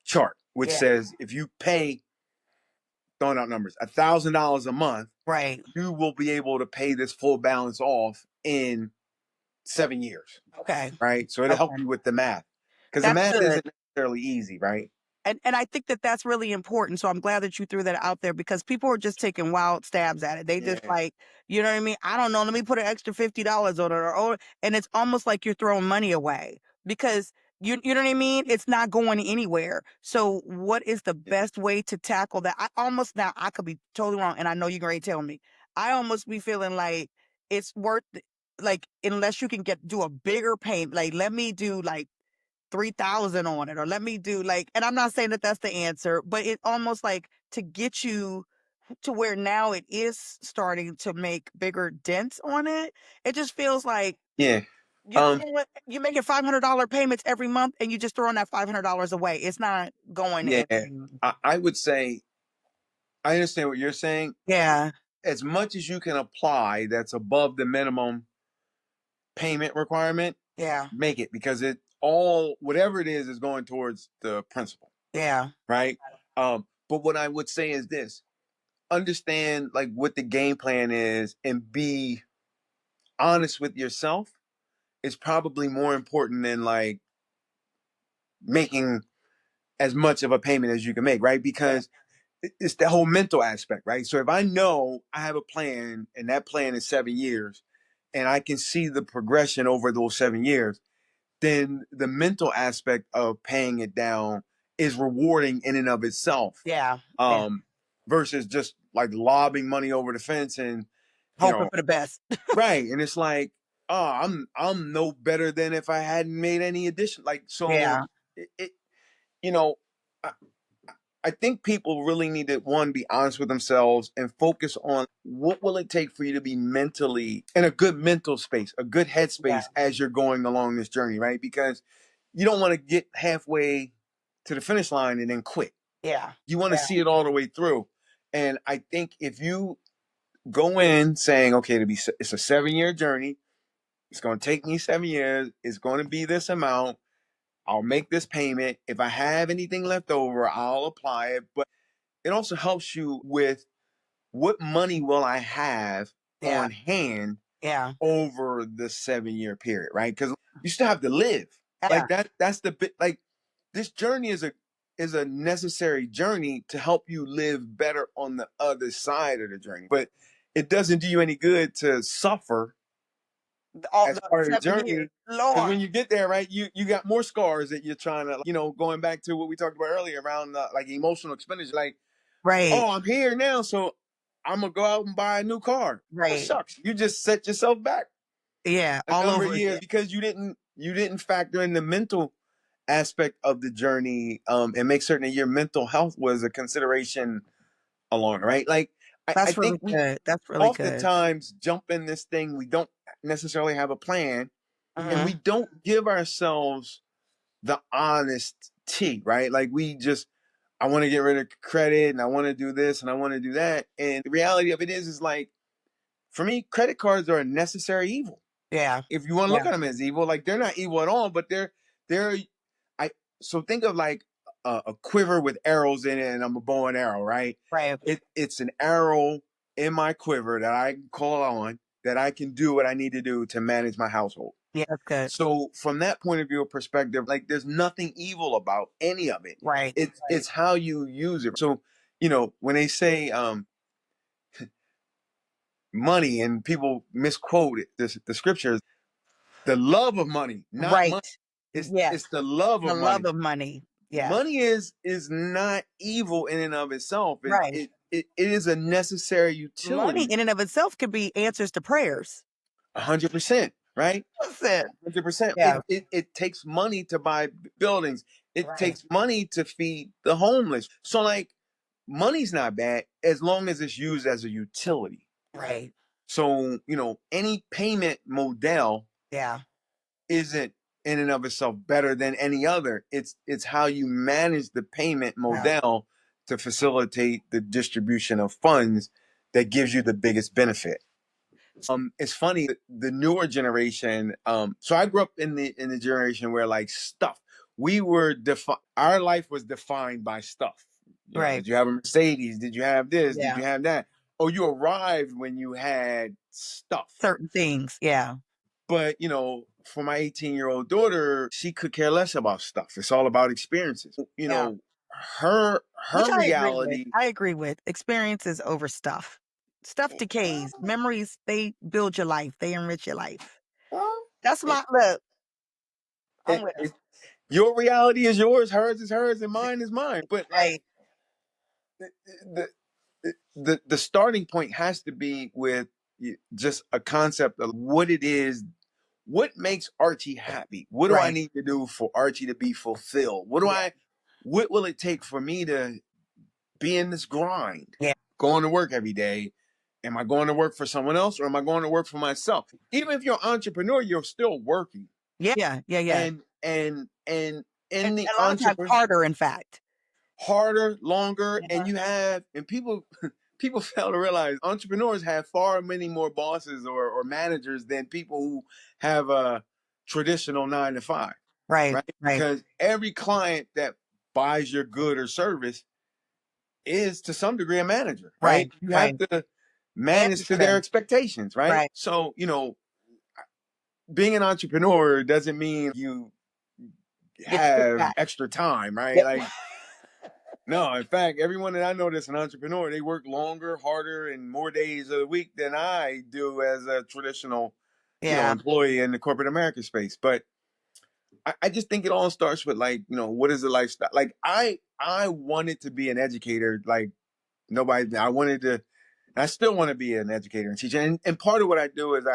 chart, which Yeah. says if you pay, throwing out numbers, $1,000 a month, Right. you will be able to pay this full balance off in 7 years, Okay. right? So it'll help Okay. you with the math because the That's math good. isn't necessarily easy, right? And I think that that's really important. So I'm glad that you threw that out there because people are just taking wild stabs at it. They just Yeah, like, you know what I mean? I don't know. Let me put an extra $50 on it, and it's almost like you're throwing money away because you know what I mean? It's not going anywhere. So what is the yeah, best way to tackle that? I almost now I could be totally wrong, and I know you're going to tell me. I almost be feeling like it's worth like unless you can do a bigger payment. Like let me do like 3,000 on it or let me do like and I'm not saying that that's the answer, but it almost like to get you to where now it is starting to make bigger dents on it. It just feels like yeah. you know what, you're making $500 payments every month and you just throwing that $500 away. It's not going Yeah, anywhere. I would say I understand what you're saying. Yeah. As much as you can apply that's above the minimum payment requirement, Yeah. make it because it all whatever it is going towards the principal, Yeah. right? But what I would say is this: understand like what the game plan is and be honest with yourself is probably more important than like making as much of a payment as you can make, right? Yeah. Because it's the whole mental aspect, right? So if I know I have a plan and that plan is 7 years and I can see the progression over those 7 years, then the mental aspect of paying it down is rewarding in and of itself. Yeah. Yeah. Um, versus just like lobbing money over the fence and you Hoping know, for the best. right. And it's like, oh, I'm no better than if I hadn't made any addition. Like so Yeah. it you know, I think people really need to, one, be honest with themselves and focus on what will it take for you to be mentally in a good mental space, a good Yeah. headspace as you're going along this journey, right? Because you don't want to get halfway to the finish line and then quit. Yeah. You want to Yeah. see it all the way through. And I think if you go in saying, okay, it's a 7 year journey, it's going to take me 7 years, it's going to be this amount, I'll make this payment. If I have anything left over, I'll apply it. But it also helps you with what money will I have Yeah. on hand Yeah. over the 7 year period, right? Because you still have to live. Yeah. Like that's the bit. Like this journey is a necessary journey to help you live better on the other side of the journey. But it doesn't do you any good to suffer All as the part of the 7 years. journey. Because Lord. when you get there, right, you got more scars that you're trying to, going back to what we talked about earlier around like emotional expenditure. Like, Right. oh, I'm here now, so I'm gonna go out and buy a new car. Well, Right. shucks, you just set yourself back Yeah. a All number of over years again. because you didn't factor in the mental aspect of the journey, and make certain that your mental health was a consideration along, right? Like I That's really think we good. That's really good. oftentimes jump in this thing, we don't necessarily have a plan, and we Mhm. don't give ourselves the honest tea, right? Like we just, I want to get rid of credit and I want to do this and I want to do that. And the reality of it is like, for me, credit cards are a necessary evil. Yeah. If you want to look Yeah. at them as evil, like they're not evil at all, but they're, I, so think of like a quiver with arrows in it and I'm a bow and arrow, right? Right. It's an arrow in my quiver that I can call on, that I can do what I need to do to manage my household. Yeah, that's good. So from that point of view, perspective, like there's nothing evil about any of it. Right. It's how you use it. So, when they say money and people misquote it, the scriptures, the love of money, not money. Right. It's Yes. the love The of love money. of money. Yes. Money is not evil in and of itself. It Right. it it is a necessary Money utility. in and of itself could be answers to prayers. 100%, right? Listen. 100%. It, Yeah. it it takes money to buy buildings. It Right. takes money to feed the homeless. So like money's not bad as long as it's used as a utility. Right. So, any payment model Yeah. isn't in and of itself better than any other. It's how you manage the payment Yeah. model to facilitate the distribution of funds that gives you the biggest benefit. It's funny, the newer generation. So I grew up in the generation where like stuff, our life was defined by stuff. Right. Did you have a Mercedes? Did you have this? Did Yeah. you have that? Oh, you arrived when you had stuff. Certain things. Yeah. But for my 18-year-old daughter, she could care less about stuff. It's all about experiences. Yeah. Which Her I agree with. reality. I agree with. Experiences over stuff. Stuff decays. Memories, they build your life. They enrich your life. Well, That's it, my look. I'm it, with it, your reality is yours, hers is hers, and mine is mine. But like right. the the starting point has to be with just a concept of what it is. What makes Archie happy? What do I Right. need to do for Archie to be fulfilled? Yeah. What will it take for me to be in this grind? Yeah. Going to work every day. Am I going to work for someone else or am I going to work for myself? Even if you're an entrepreneur, you're still working. Yeah. Yeah. Yeah. Yeah. And And in the a lot of times entrepreneur, harder, in fact. harder, longer, and Mhm. and people people fail to realize entrepreneurs have far many more bosses or managers than people who have a traditional 9 to 5, Right. right? Right. Because every client that buys your good or service is to some degree a manager, right? Right. You have Right. to Answer manage to to their them. expectations, right? Right. So, being an entrepreneur doesn't mean you Get your have back. extra time, right? Yep. Like, no, in fact, everyone that I know that's an entrepreneur, they work longer, harder, and more days of the week than I do as a traditional, Yeah. employee in the corporate America space. But I just think it all starts with like, what is the lifestyle? Like I wanted to be an educator, like nobody. I still want to be an educator and teacher. And part of what I do is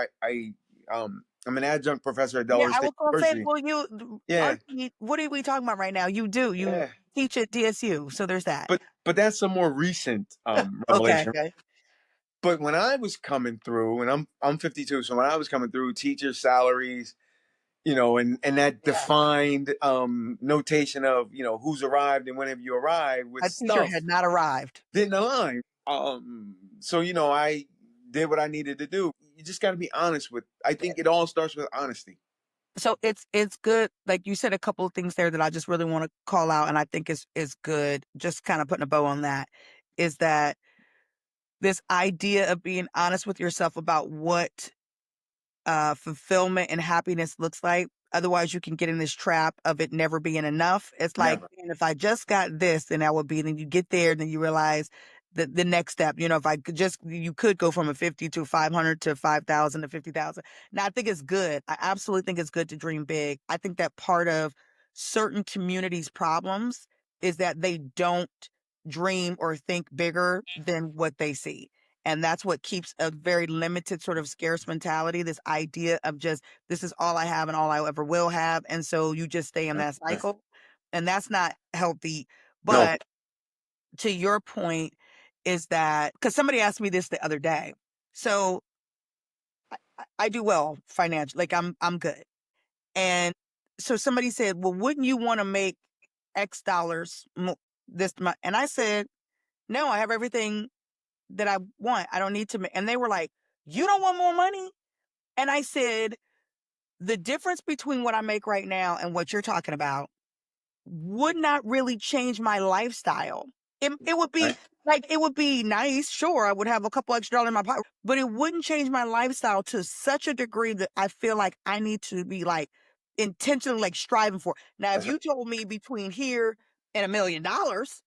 I'm an adjunct professor at Yeah. Delaware I State was gonna say, University. well, Yeah, Archie, what are we talking about right now? You do. You yeah. teach at DSU, so there's that. But that's a more recent Okay, revelation. okay. But when I was coming through, and I'm 52, so when I was coming through, teachers' salaries, and that Yeah. defined notation of who's arrived and when have you arrived with My teacher stuff had not arrived. didn't align. So I did what I needed to do. You just got to be honest with. I think it all starts with honesty. So it's good. Like you said a couple of things there that I just really want to call out, and I think is good. Just kind of putting a bow on that is that this idea of being honest with yourself about what fulfillment and happiness looks like. Otherwise, you can get in this trap of it never being enough. It's like, Never. "Man, if I just got this, then that would be." Then you get there, then you realize that the next step. If I could you could go from a 50 to 500 to 5,000 to 50,000. Now, I think it's good. I absolutely think it's good to dream big. I think that part of certain communities' problems is that they don't dream or think bigger than what they see. And that's what keeps a very limited sort of scarce mentality, this idea of just, this is all I have and all I ever will have. And so you just stay in Right. that Right. cycle. And that's not healthy. No. But to your point, is that because somebody asked me this the other day. So I do well financially, like I'm good. And so somebody said, well, wouldn't you want to make X dollars this month? And I said, no, I have everything that I want. I don't need to make. And they were like, you don't want more money? And I said, the difference between what I make right now and what you're talking about would not really change my lifestyle. It would be Right. like, it would be nice. Sure, I would have a couple extra dollars in my pocket, but it wouldn't change my lifestyle to such a degree that I feel like I need to be like intentionally like striving for. Now, if That's right. you told me between here and $1 million, that's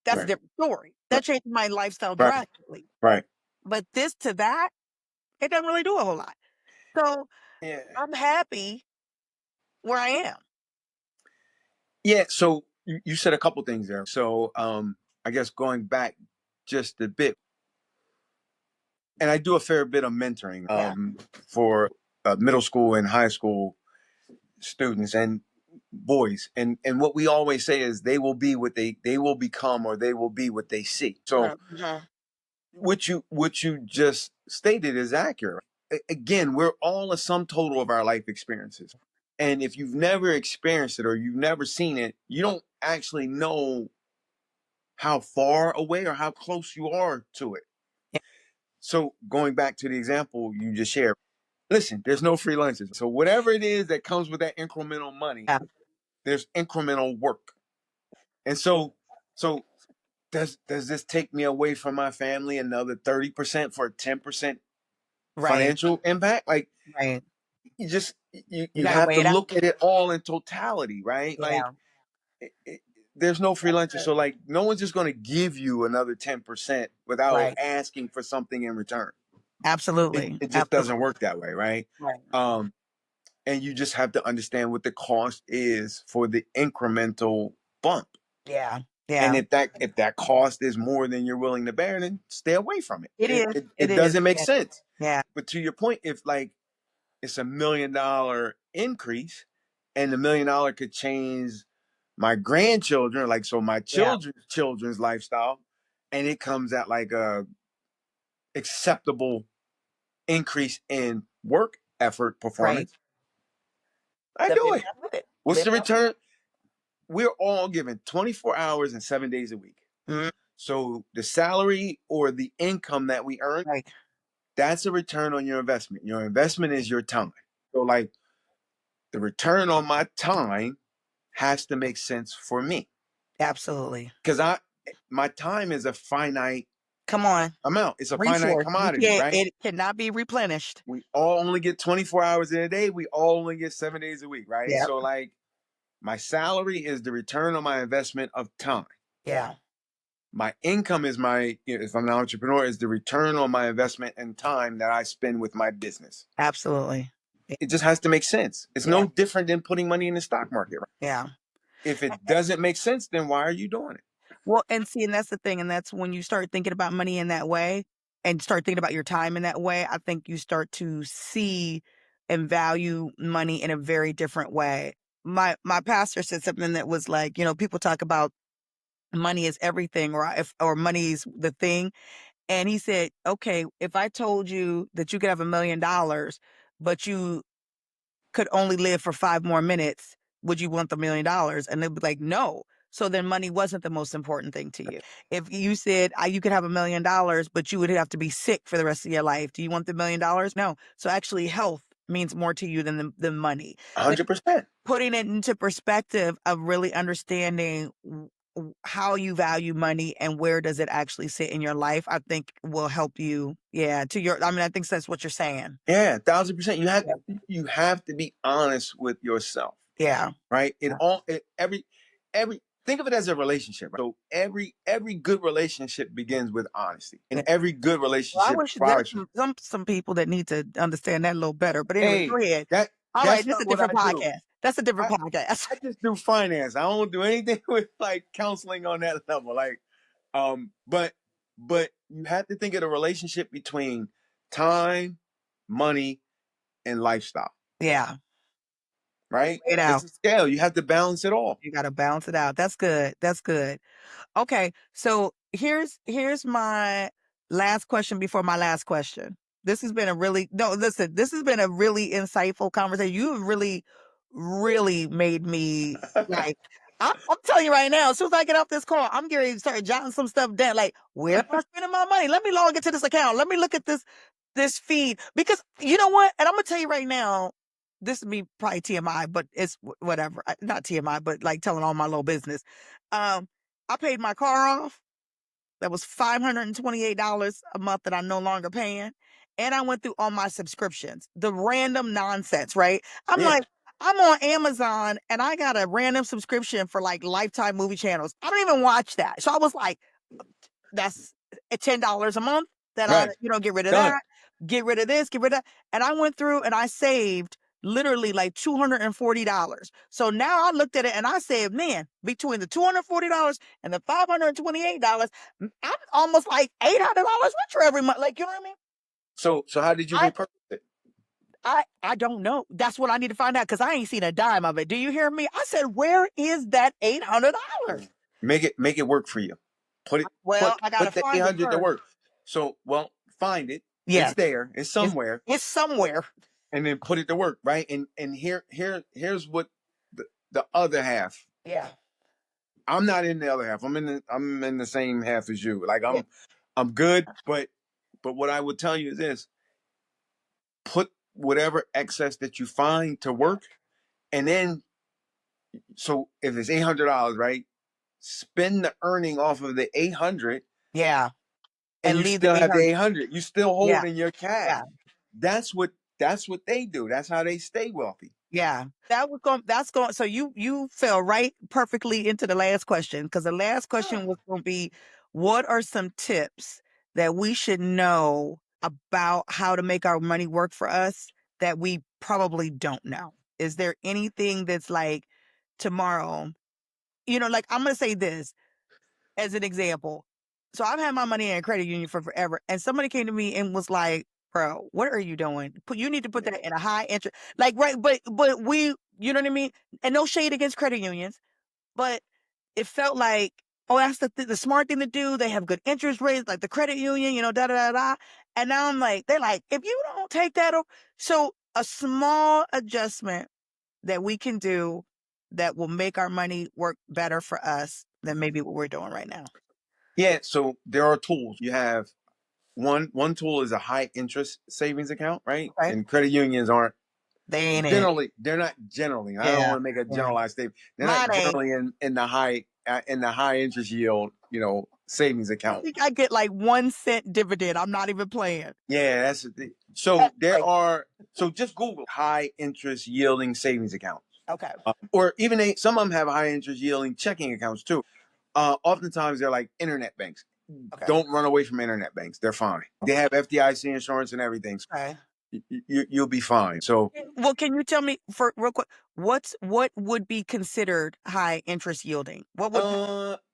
a Right. different story. Right. That changed my lifestyle Right. drastically. Right. But this to that, it doesn't really do a whole lot. So Yeah. I'm happy where I am. Yeah. So you said a couple things there. So I guess going back just a bit, and I do a fair bit of mentoring Yeah. for middle school and high school students and boys, and what we always say is they will be what they will become, or they will be what they see. So Uh-huh. what you just stated is accurate. Again, we're all a sum total of our life experiences, and if you've never experienced it or you've never seen it, you don't actually know how far away or how close you are to it. Yeah. So going back to the example you just shared, listen, there's no free lunches. So whatever it is that comes with that incremental money, Yeah. there's incremental work. And so does this take me away from my family another 30% for a 10% Right. financial impact? Like, Right. you just you You you gotta have weigh to it out. look at it all in totality, right? Like, Yeah. there's no free That's lunches. it. So like no one's just going to give you another 10% without Right. asking for something in return. it, Absolutely. it just doesn't Absolutely. work that way, right? Right. um and you just have to understand what the cost is for the incremental bump. Yeah. And Yeah. if that cost is more than you're willing to bear, then stay away from it. It It is. it, It it is. doesn't make Yeah. sense. Yeah. But to your point, if like it's $1 million increase, and the $1 million could change my grandchildren, like so my Yeah. children's lifestyle, and it comes at like a acceptable increase in work effort Right. performance, I Then do maybe it. I'm with it. What's Maybe the I'm with return? We're all given 24 hours and 7 days a week. it. Mhm. So the salary or the income that we earn, Right. that's a return on your investment. Your investment is your time. So like the return on my time has to make sense for me, Absolutely. because I my time is a finite Come on. amount. It's a finite Resource. You commodity, can't, right? it cannot be replenished. We all only get 24 hours in a day. We all only get 7 days a week, right? Yeah. So like my salary is the return on my investment of time. Yeah. My income is if I'm an entrepreneur, is the return on my investment and time that I spend with my business. Absolutely. It just has to make sense. It's Yeah. no different than putting money in the stock market, right? Yeah. If it doesn't make sense, then why are you doing it? Well, and see, and that's the thing, and that's when you start thinking about money in that way and start thinking about your time in that way, I think you start to see and value money in a very different way. My pastor said something that was like, people talk about money is everything, or money's the thing. And he said, okay, if I told you that you could have $1 million, but you could only live for 5 more minutes, would you want the $1 million? And they'd be like, no. So then money wasn't the most important thing to you. If you said you could have $1 million, but you would have to be sick for the rest of your life, do you want the $1 million? No. So actually, health means more to you than money. Like 100%. putting it into perspective of really understanding how you value money and where does it actually sit in your life, I think will help you. Yeah, I mean, I think that's what you're saying. Yeah, 1,000%. Yeah. You have to be honest with yourself, Yeah. right? Every think of it as a relationship. Right? So every good relationship begins with honesty, and Yeah. every good Well, I relationship wish there's requires. some people that need to understand that a little better. But anyway, Hey, go ahead. All right, that's this is not a what different I do. podcast. That's a different I podcast. I just do finance. I don't do anything with like counseling on that level. Like, but you have to think of the relationship between time, money, and lifestyle. Yeah. Right? It It's out. a scale. You have to balance it all. You got to balance it out. That's good. That's good. Okay, so here's my last question before my last question. This has been a really no, listen, this has been a really insightful conversation. You have really, really made me like I'm telling you right now, as soon as I get off this call, I'm getting ready to start jotting some stuff down. Like, where am I spending my money? Let me log into this account. Let me look at this feed. Because you know what? And I'm gonna tell you right now, this would be probably TMI, but it's whatever. Not TMI, but like telling all my little business. Um, I paid my car off. That was $528 a month that I'm no longer paying. And I went through all my subscriptions, the random nonsense, right? I'm Yeah. like, I'm on Amazon and I got a random subscription for like Lifetime movie channels. I don't even watch that. So I was like, that's $10 a month that I, Right. get rid of Done. that, get rid of this, get rid of that. And I went through and I saved literally like $240. So now I looked at it and I said, man, between the $240 and the $528, I'm almost like $800 richer every month. Like, you know what I mean? So how did you I repurchase it? I don't know. That's what I need to find out because I ain't seen a dime of it. Do you hear me? I said, where is that $800? Make it work for you. Put it Well, I gotta put the find it 800 to first. work. So, well, find it. It's Yes, there. It's it's somewhere, it's somewhere. and then put it to work, right? And here's what the other half. Yeah. I'm not in the other half. I'm in the same half as you. Like Yeah. I'm good, but what I would tell you is this: put whatever excess that you find to work, and then so if it's $800, right? Spend the earning off of the 800, Yeah. and And you leave the still have the 800. 800. You still Yeah. holding your cash. Yeah. That's what they do. That's how they stay wealthy. Yeah. That's going so you fell right perfectly into the last question because the last question was going to be what are some tips that we should know about how to make our money work for us that we probably don't know? Is there anything that's like tomorrow, like I'm going to say this as an example. So I've had my money in a credit union for forever, and somebody came to me and was like, "Bro, what are you doing? You need to put that in a high interest, like right." But you know what I mean. And no shade against credit unions, but it felt like, oh, that's the smart thing to do. They have good interest rates, like the credit union, da da da da. And now I'm like, they're like, if you don't take that, so a small adjustment that we can do that will make our money work better for us than maybe what we're doing right now. Yeah. So there are tools. You have one tool is a high interest savings account, right? Okay. And credit unions aren't They ain't it. generally. They're not generally. I don't Yeah. want to make a Yeah. generalized statement. They're not Mine ain't. generally in the high interest yield, savings I account. think I get like 1 cent dividend. I'm not even playing. Yeah, that's the thing. So That's there crazy. are. So just Google high interest yielding savings accounts. Okay. Or even some of them have high interest yielding checking accounts too. Oftentimes they're like internet banks. Okay. Don't run away from internet banks. They're fine. They have FDIC insurance and everything. So Okay. you'll be fine. So Well, can you tell me for real quick, what would be considered high interest yielding? What would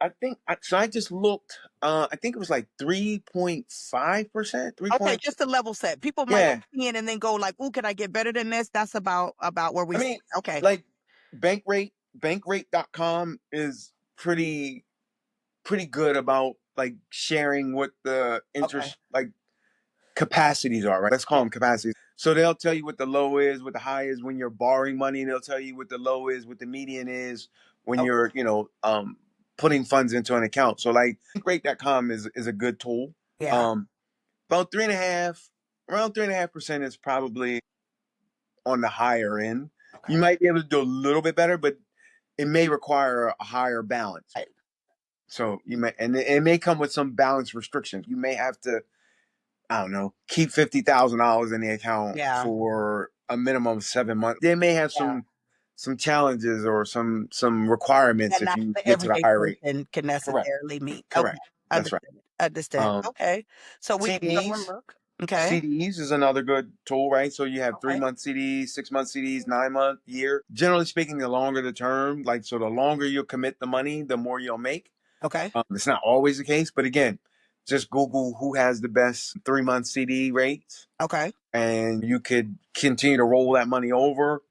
I think so. I just looked. I think it was like 3.5%. okay, just to level set. People might Yeah. see it and then go like, "Oh, can I get better than this?" That's about where we I mean, okay. like bankrate.com is pretty. pretty good about like sharing what the Okay. interest like capacities are, right? Let's call Yeah. them capacities. So they'll tell you what the low is, what the high is when you're borrowing money. They'll tell you what the low is, what the median is when Okay. you're, putting funds into an account. So like rate.com is a good tool. Yeah. About around 3.5% is probably on the higher end. Okay. You might be able to do a little bit better, but it may require a higher balance. Right. So you may, and it may come with some balance restrictions. You may have to, I don't know, keep $50,000 in the account Yeah. for a minimum of 7 months. They may have Yeah. some challenges or some requirements And if not you the get to the everyday higher rate. person can Correct. necessarily meet. Okay. Correct. That's right. Understood. Understood. Um, Okay. So we can go and CDs. look. Okay. CDs is another good tool, right? So you have three Okay. month CDs, 6 month CDs, 9 month, year. Generally speaking, the longer the term, like so, the longer you commit the money, the more you'll make. Okay. It's not always the case, but again, just Google who has the best 3 month CD rates, Okay. and you could continue to roll that money over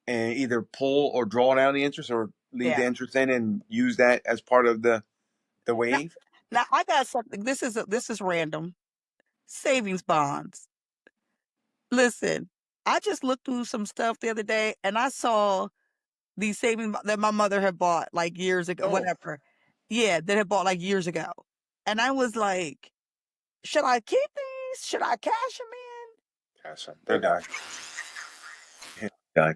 and either pull or draw down the interest or leave Yeah. the interest in and use that as part of the Now, wave. now I got something. This is random. Savings bonds. Listen, I just looked through some stuff the other day and I saw these that my mother had bought like years ago, Oh, whatever. Yeah, that had bought like years ago. And I was like, should I keep these? Should I cash them gosh, they're done. Yeah, done.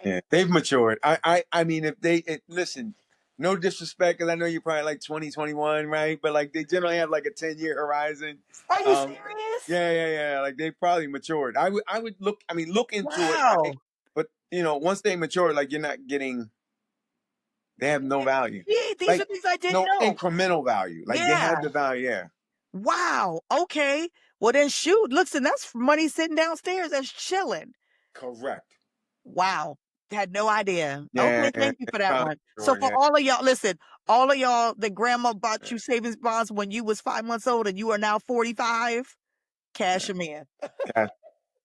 Yeah, they've matured. I mean, if listen, no disrespect, because I know you're probably like 2021, right? But like they generally have like a 10-year horizon. Are you Um, serious? yeah. Like they probably matured. I would look. I mean, look into it, right? Wow. But once they mature, like you're not getting. They have no value. Yeah, these are Like things I didn't no know. incremental value. Like they Yeah. have the value. Yeah, Wow. Okay. Well then shoot. Listen, that's money sitting downstairs. That's chilling. correct. Wow. Had no idea. Yeah, Okay, thank you they for that probably one. So matured. for Yeah. all of y'all, listen, all of y'all that grandma bought you savings bonds when you was 5 months old and you are now 45, cash them in. Yeah.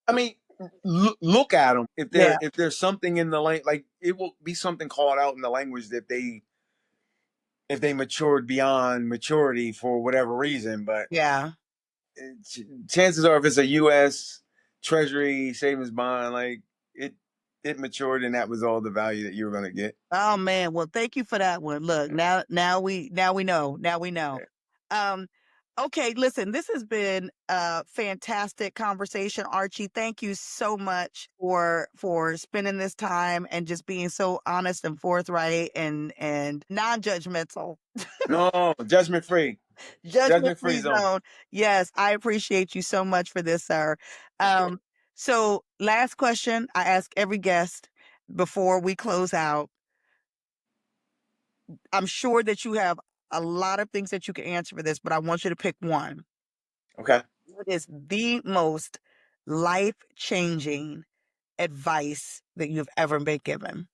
I mean, look at them. Yeah. If there's something in the like it will be something called out in the language that if they matured beyond maturity for whatever reason. But Yeah. chances are, if it's a U.S. Treasury savings bond, like it it matured, and that was all the value that you were going to get. Oh man, well thank you for that one. Look, now we know. Now we know. Yeah. Um okay, listen, this has been a fantastic conversation, Archie. Thank you so much for spending this time and just being so honest and forthright and non-judgmental. No, judgment free, judgment free Judgment-free zone. zone. Yes, I appreciate you so much for this, sir. Um so last question I ask every guest before we close out. I'm sure that you have a lot of things that you can answer for this, but I want you to pick one. Okay. What is the most life-changing advice that you've ever been given?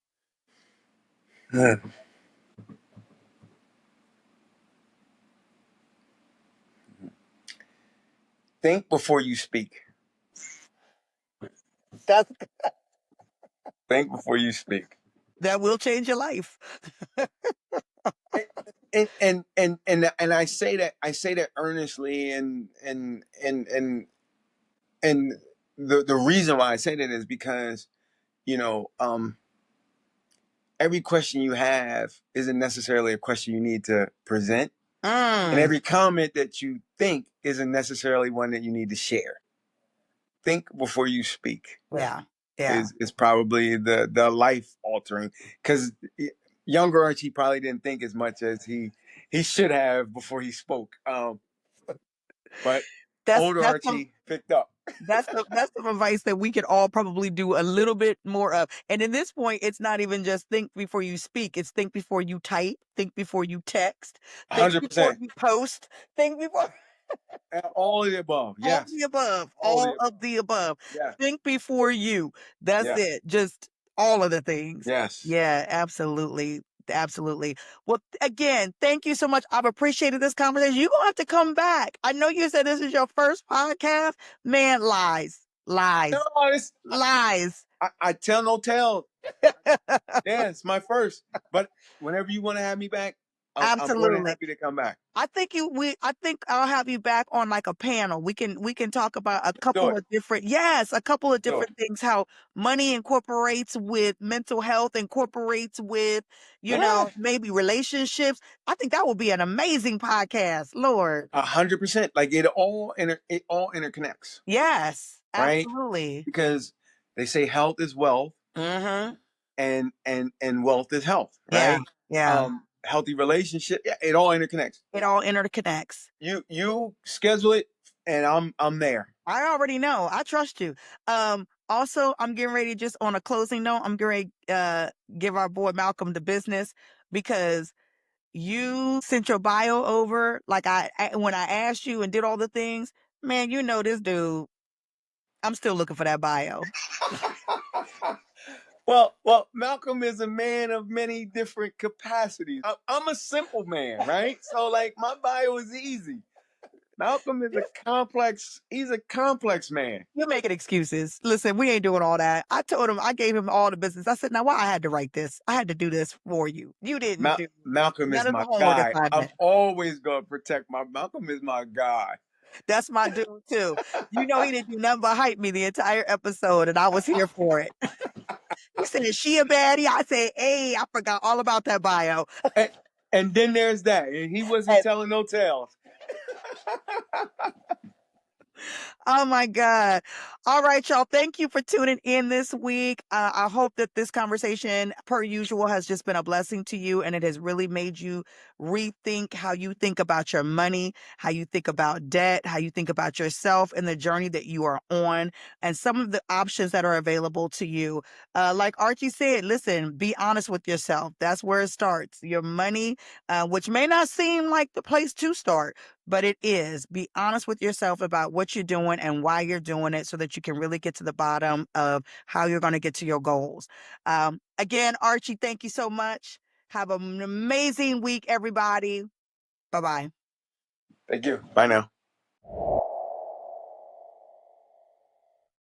Think before you speak. That's Think before you speak. that will change your life. And I say that earnestly, and the reason why I say that is because you know every question you have isn't necessarily a question you need to present, and Mm, every comment that you think isn't necessarily one that you need to share. Think before you speak yeah. Yeah. is probably the life altering, because younger Archie probably didn't think as much as he should have before he spoke. But That's older that's some Archie picked up. that's some advice that we could all probably do a little bit more of. And in this point, it's not even just think before you speak. It's think before you type, think before you text, think before 100%. you post, think before All of the above. all Yes. the above, All of the all above. of the above. Yeah. Think before you. That's Yeah. it. Just all of the things. Yes. Yeah, absolutely. Absolutely. Well, again, thank you so much. I've appreciated this conversation. You're gonna have to come back. I know you said this is your first podcast. Man, lies. No, Lies. it's Lies. I tell no tale. Yeah, it's my first. But whenever you want to have me back, I'm more than Absolutely. happy to come back. I think I'll have you back on like a panel. We can talk about a Do couple it. of different yes, a couple of Do it. different things, how money incorporates with mental health, incorporates with, Yeah. maybe relationships. I think that would be an amazing podcast. Lord. 100%. Like it all interconnects, Yes, right? absolutely. Because they say health is wealth, Mhm. and wealth is health, Yeah. right? Yeah. Healthy relationship, yeah, it all interconnects. It all interconnects. You schedule it, and I'm there. I already know. I trust you. Also, I'm getting ready just on a closing note, I'm getting ready give our boy Malcolm the business because you sent your bio over like when I asked you and did all the things, man, this dude. I'm still looking for that bio. Well, Malcolm is a man of many different capacities. I'm a simple man, right? So like my bio is easy. Malcolm is a complex. He's a complex man. You're making excuses. Listen, we ain't doing all that. I told him I gave him all the business. I said, now why I had to write this? I had to do this for you. You didn't do Malcolm is none of the my homework guy. I'm assignment. always gonna protect my Malcolm is my guy. That's my dude too. He didn't do nothing but hype me the entire episode, and I was here for it. He said, "Is she a baddie?" I said, "Hey, I forgot all about that bio." and, and then there's that, and he wasn't And telling no tales. oh my God. All right, y'all. Thank you for tuning in this week. I hope that this conversation, per usual, has just been a blessing to you and it has really made you rethink how you think about your money, how you think about debt, how you think about yourself and the journey that you are on, and some of the options that are available to you. Like Archie said, listen, be honest with yourself. That's where it starts. Your money, which may not seem like the place to start, but it is. Be honest with yourself about what you're doing and why you're doing it so that you can really get to the bottom of how you're going to get to your goals. Again, Archie, thank you so much. Have an amazing week, everybody. Bye bye. Thank you. Bye now.